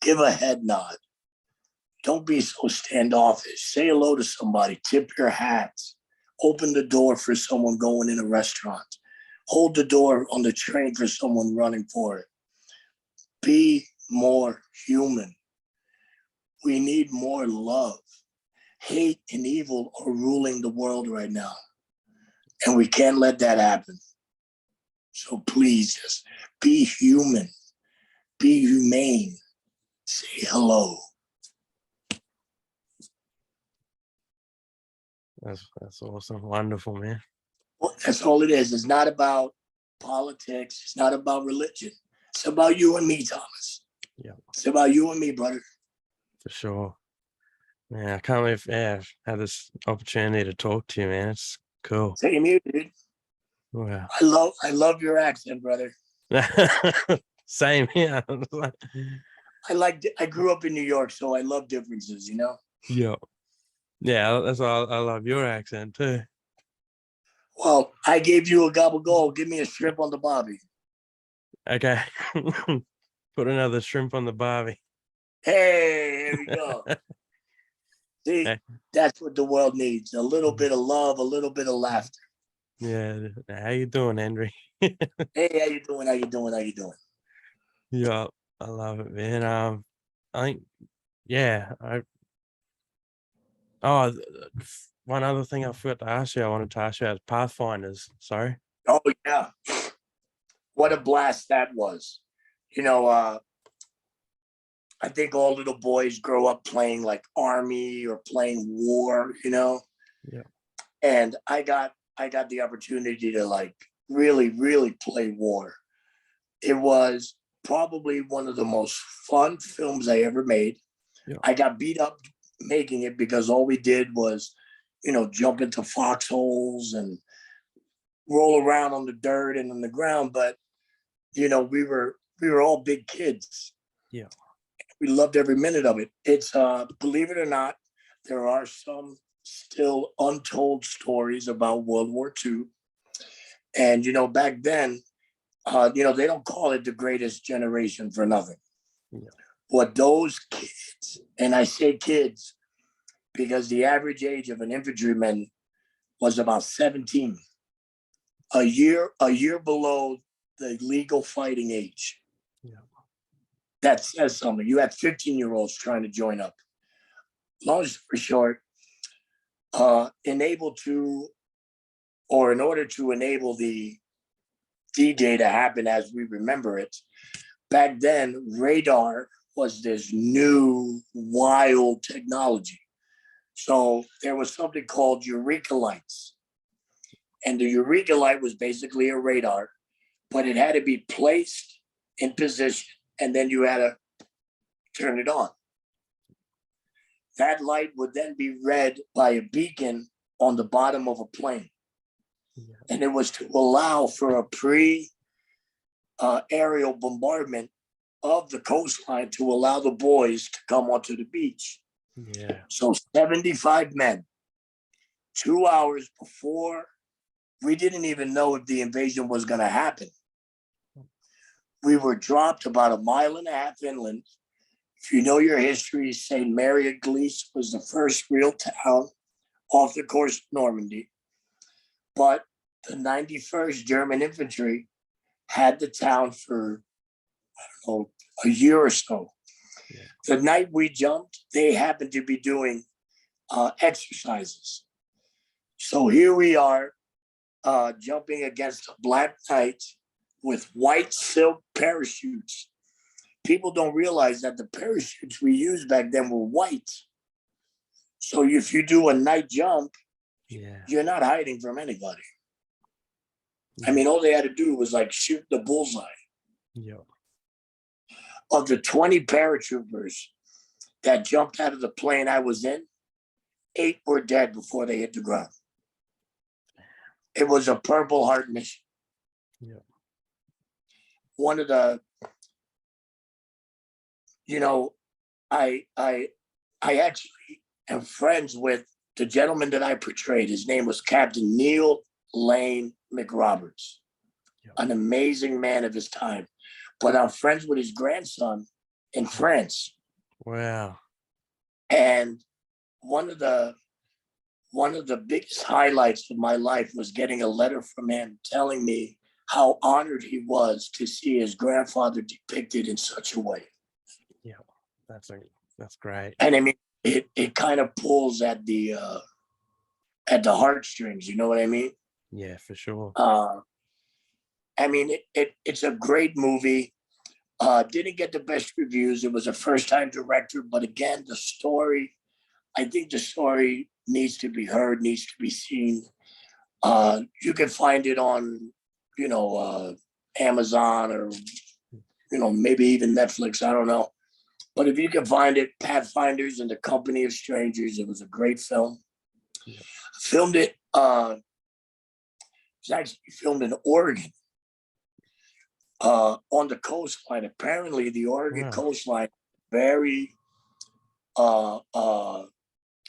Give a head nod. Don't be so standoffish. Say hello to somebody. Tip your hats. Open the door for someone going in a restaurant. Hold the door on the train for someone running for it. Be more human. We need more love. Hate and evil are ruling the world right now. And we can't let that happen. So please just be human. Be humane. Say hello. That's awesome. Wonderful, man. Well, that's all it is. It's not about politics. It's not about religion. It's about you and me, Thomas. Yeah. It's about you and me, brother. For sure. Man, I can't believe I've had this opportunity to talk to you, man. It's cool. Same here, dude. Wow. I love your accent, brother. Same here. I grew up in New York, so I love differences, you know? Yeah. Yeah, that's why I love your accent too. Well, I gave you a gobble. Give me a shrimp on the barbie. Okay. Put another shrimp on the barbie. Hey, here we go. See, Hey. That's what the world needs. A little bit of love, a little bit of laughter. Yeah. How you doing, Henry? Hey, how you doing? Yeah, I love it, man. I think, yeah. One other thing I forgot to ask you. I wanted to ask you about Pathfinders. Sorry. Oh yeah, what a blast that was. You know, I think all little boys grow up playing like army or playing war. You know. Yeah. And I got the opportunity to like really play war. It was probably one of the most fun films I ever made. Yeah. I got beat up making it because all we did was, jump into foxholes and roll around on the dirt and on the ground. But, we were all big kids. Yeah. We loved every minute of it. It's, believe it or not, there are some still untold stories about World War II. And, back then, they don't call it the greatest generation for nothing. Yeah. What those kids, and I say kids because the average age of an infantryman was about 17, a year below the legal fighting age. Yeah. That says something. You had 15-year-olds trying to join up. Long story short, in order to enable the D-Day to happen as we remember it, back then, radar was this new, wild technology. So there was something called Eureka lights. And the Eureka light was basically a radar, but it had to be placed in position, and then you had to turn it on. That light would then be read by a beacon on the bottom of a plane. Yeah. And it was to allow for a aerial bombardment of the coastline to allow the boys to come onto the beach. Yeah. So 75 men, 2 hours before, we didn't even know if the invasion was going to happen. we were dropped about 1.5 miles inland. If you know your history, St. Mary of Glees was the first real town off the coast of Normandy. But the 91st German Infantry had the town for, I don't know, a year or so. Yeah. The night we jumped, they happened to be doing exercises. So here we are jumping against a black night with white silk parachutes. People don't realize that the parachutes we used back then were white. So if you do a night jump, you're not hiding from anybody. I mean, all they had to do was like shoot the bullseye. Yeah. Of the 20 paratroopers that jumped out of the plane I was in, 8 were dead before they hit the ground. It was a Purple Heart mission. Yeah. One of the, you know, I actually am friends with the gentleman that I portrayed. His name was Captain Neil Lane McRoberts, an amazing man of his time. But I'm friends with his grandson in France. Wow. And one of the biggest highlights of my life was getting a letter from him telling me how honored he was to see his grandfather depicted in such a way. Yeah, that's great. And I mean, it kind of pulls at the heartstrings. You know what I mean? Yeah, for sure. I mean, it's a great movie. Didn't get the best reviews. It was a first-time director, but again, I think the story needs to be heard, needs to be seen. You can find it on, Amazon or, maybe even Netflix. I don't know. But if you can find it, Pathfinders and the Company of Strangers, it was a great film. Yeah. Filmed it. It was actually filmed in Oregon. On the coastline. Apparently the Oregon coastline very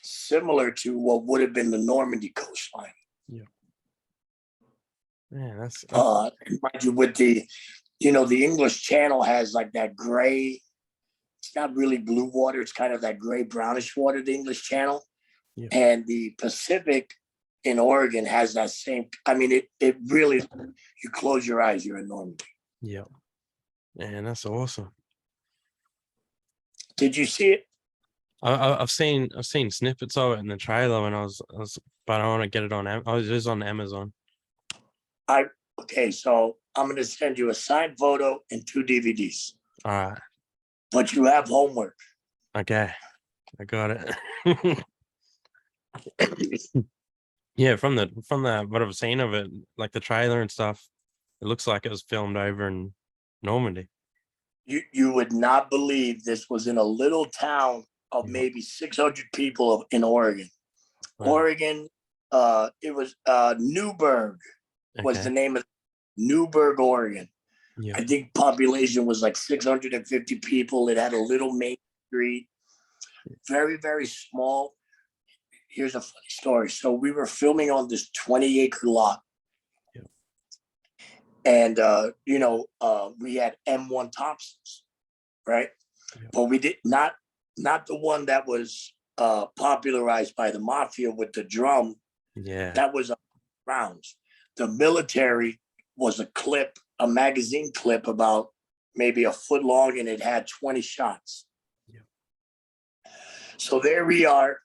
similar to what would have been the Normandy coastline. Yeah. Yeah, that's mind you, with the English Channel has like that gray, it's not really blue water, it's kind of that gray brownish water, the English Channel. Yeah. And the Pacific in Oregon has that same, I mean, it really, you close your eyes, you're in Normandy. Yeah, man, that's awesome. Did you see it? I've seen snippets of it in the trailer when I was but I want to get it on. It was on Amazon. Okay, so I'm gonna send you a signed photo and 2 DVDs. All right. But you have homework. Okay, I got it. Yeah, from the what I've seen of it, like the trailer and stuff. It looks like it was filmed over in Normandy. You would not believe this was in a little town of maybe 600 people in Oregon. Wow. Oregon, it was Newburgh was the name of Newburgh, Oregon. Yeah. I think population was like 650 people. It had a little main street, very, very small. Here's a funny story. So we were filming on this 20-acre lot. And, we had M1 Thompsons, right? Yeah. But we did not the one that was popularized by the mafia with the drum. Yeah. That was rounds. The military was a magazine clip about maybe a foot long, and it had 20 shots. Yeah. So there we are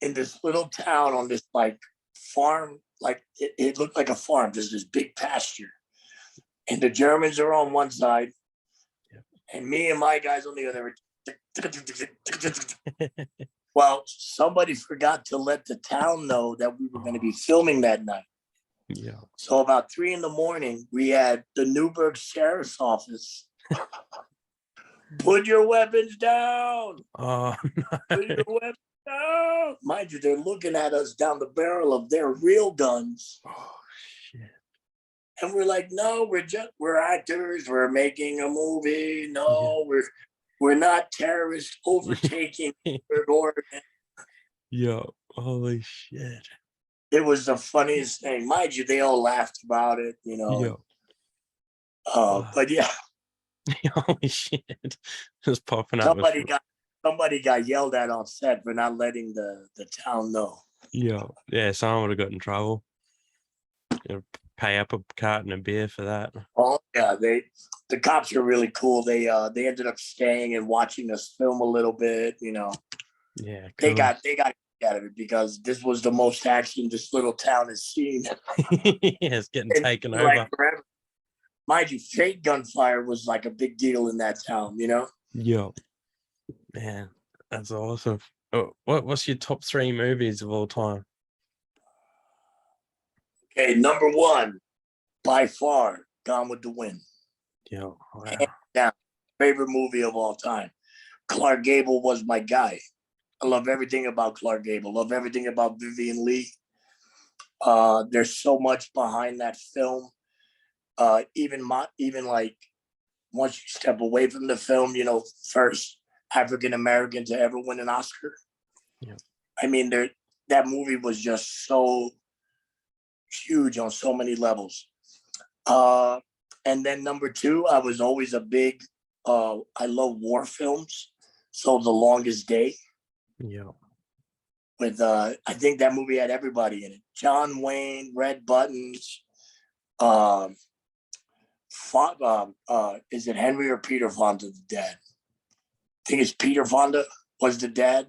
in this little town on this like farm, like it looked like a farm. There's this big pasture. And the Germans are on one side, and me and my guys on the other. Well, somebody forgot to let the town know that we were going to be filming that night. Yeah. So about 3 a.m, we had the Newburgh Sheriff's Office. Put your weapons down. Oh, no. Put your weapons down. Mind you, they're looking at us down the barrel of their real guns. Oh, shit. And we're like, no, we're actors. We're making a movie. No, we're not terrorists overtaking Oregon. Yo, holy shit. It was the funniest thing. Mind you, they all laughed about it, Yo. But yeah, Holy shit. Just popping up with Somebody got yelled at on set for not letting the town know. yeah, someone would have got in trouble. You know, pay up a carton of beer for that. Oh yeah, the cops are really cool. They ended up staying and watching us film a little bit. You know, Yeah, they cool. got out of it because this was the most action this little town has seen. Yeah, it's getting And taken like over. forever. Mind you, fake gunfire was like a big deal in that town. You know. Yeah, man, that's awesome. Oh, what's your top 3 movies of all time? Okay, number 1, by far, Gone with the Wind. Yeah, wow. Hands down, favorite movie of all time. Clark Gable was my guy. I love everything about Clark Gable. Love everything about Vivian Lee. There's so much behind that film. Even like once you step away from the film, you know, first African American to ever win an Oscar. Yeah. I mean, that movie was just so huge on so many levels. And then number 2, I was always a big. I love war films. So The Longest Day. Yeah. With I think that movie had everybody in it. John Wayne, Red Buttons. Is it Henry or Peter Fonda the dad? I think it's Peter Fonda was the dad.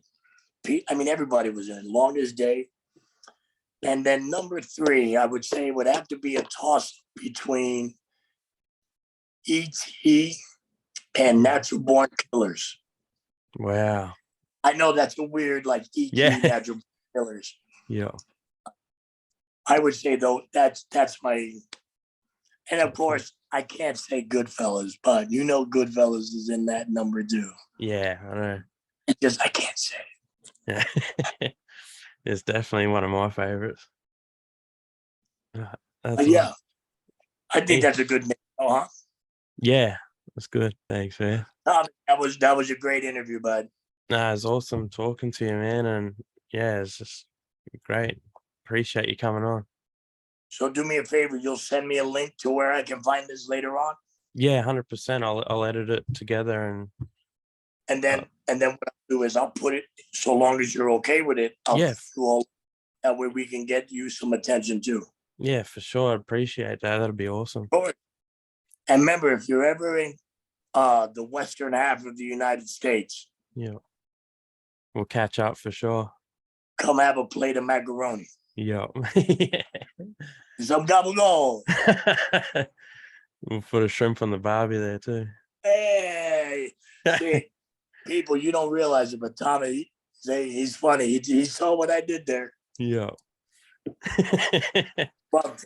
Everybody was in it. Longest Day. And then number 3, I would say would have to be a toss between E.T. and Natural Born Killers. Wow. I know that's a weird, like E.T. Yeah. Natural Born Killers. Yeah. I would say though that's my, and of course I can't say Goodfellas, but you know Goodfellas is in that number 2. Yeah, I know. I can't say it. Yeah. It's definitely one of my favorites. Yeah, I think that's a good name. Huh? Yeah, that's good. Thanks, man. That was a great interview, bud. Nah, it's awesome talking to you, man. And yeah, it's just great. Appreciate you coming on. So do me a favor, you'll send me a link to where I can find this later on. Yeah, 100%. I'll edit it together and then what I'll do is I'll put it, so long as you're okay with it, I'll do all that way we can get you some attention too. Yeah, for sure. I appreciate that. That'd be awesome. And remember, if you're ever in the western half of the United States, yeah, we'll catch up for sure. Come have a plate of macaroni. Yeah. Some gobble. We'll put a shrimp on the barbie there too. Hey, see, people, you don't realize it, but Tommy, he's funny. He saw what I did there. Yeah. Well,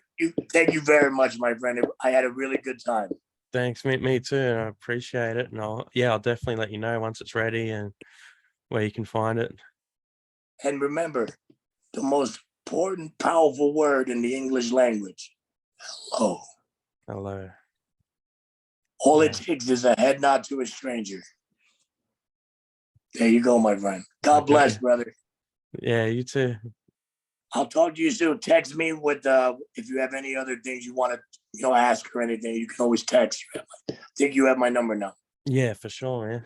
thank you very much, my friend. I had a really good time. Thanks, me too. I appreciate it. And I'll definitely let you know once it's ready and where you can find it. And remember, the most important, powerful word in the English language: hello. Hello. All it takes is a head nod to a stranger. There you go, my friend. God bless, brother. Yeah, you too. I'll talk to you soon. Text me with if you have any other things you want to ask or anything. You can always text. I think you have my number now. Yeah, for sure, man.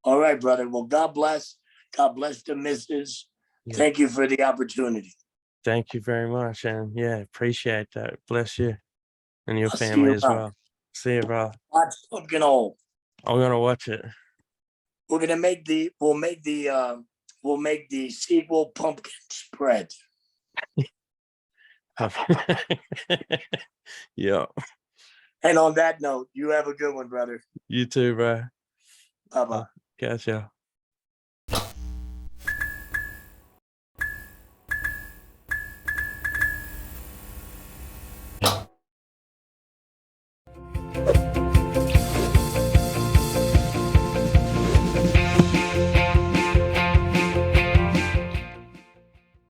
All right, brother. Well, God bless. God bless the missus. Yeah. Thank you for the opportunity. Thank you very much, and appreciate that. Bless you and your family as well. See you, bro. Watch Pumpkinhole. I'm gonna watch it. We'll make the sequel pumpkin spread. Yeah. And on that note, you have a good one, brother. You too, bro. Bye-bye. Catch ya.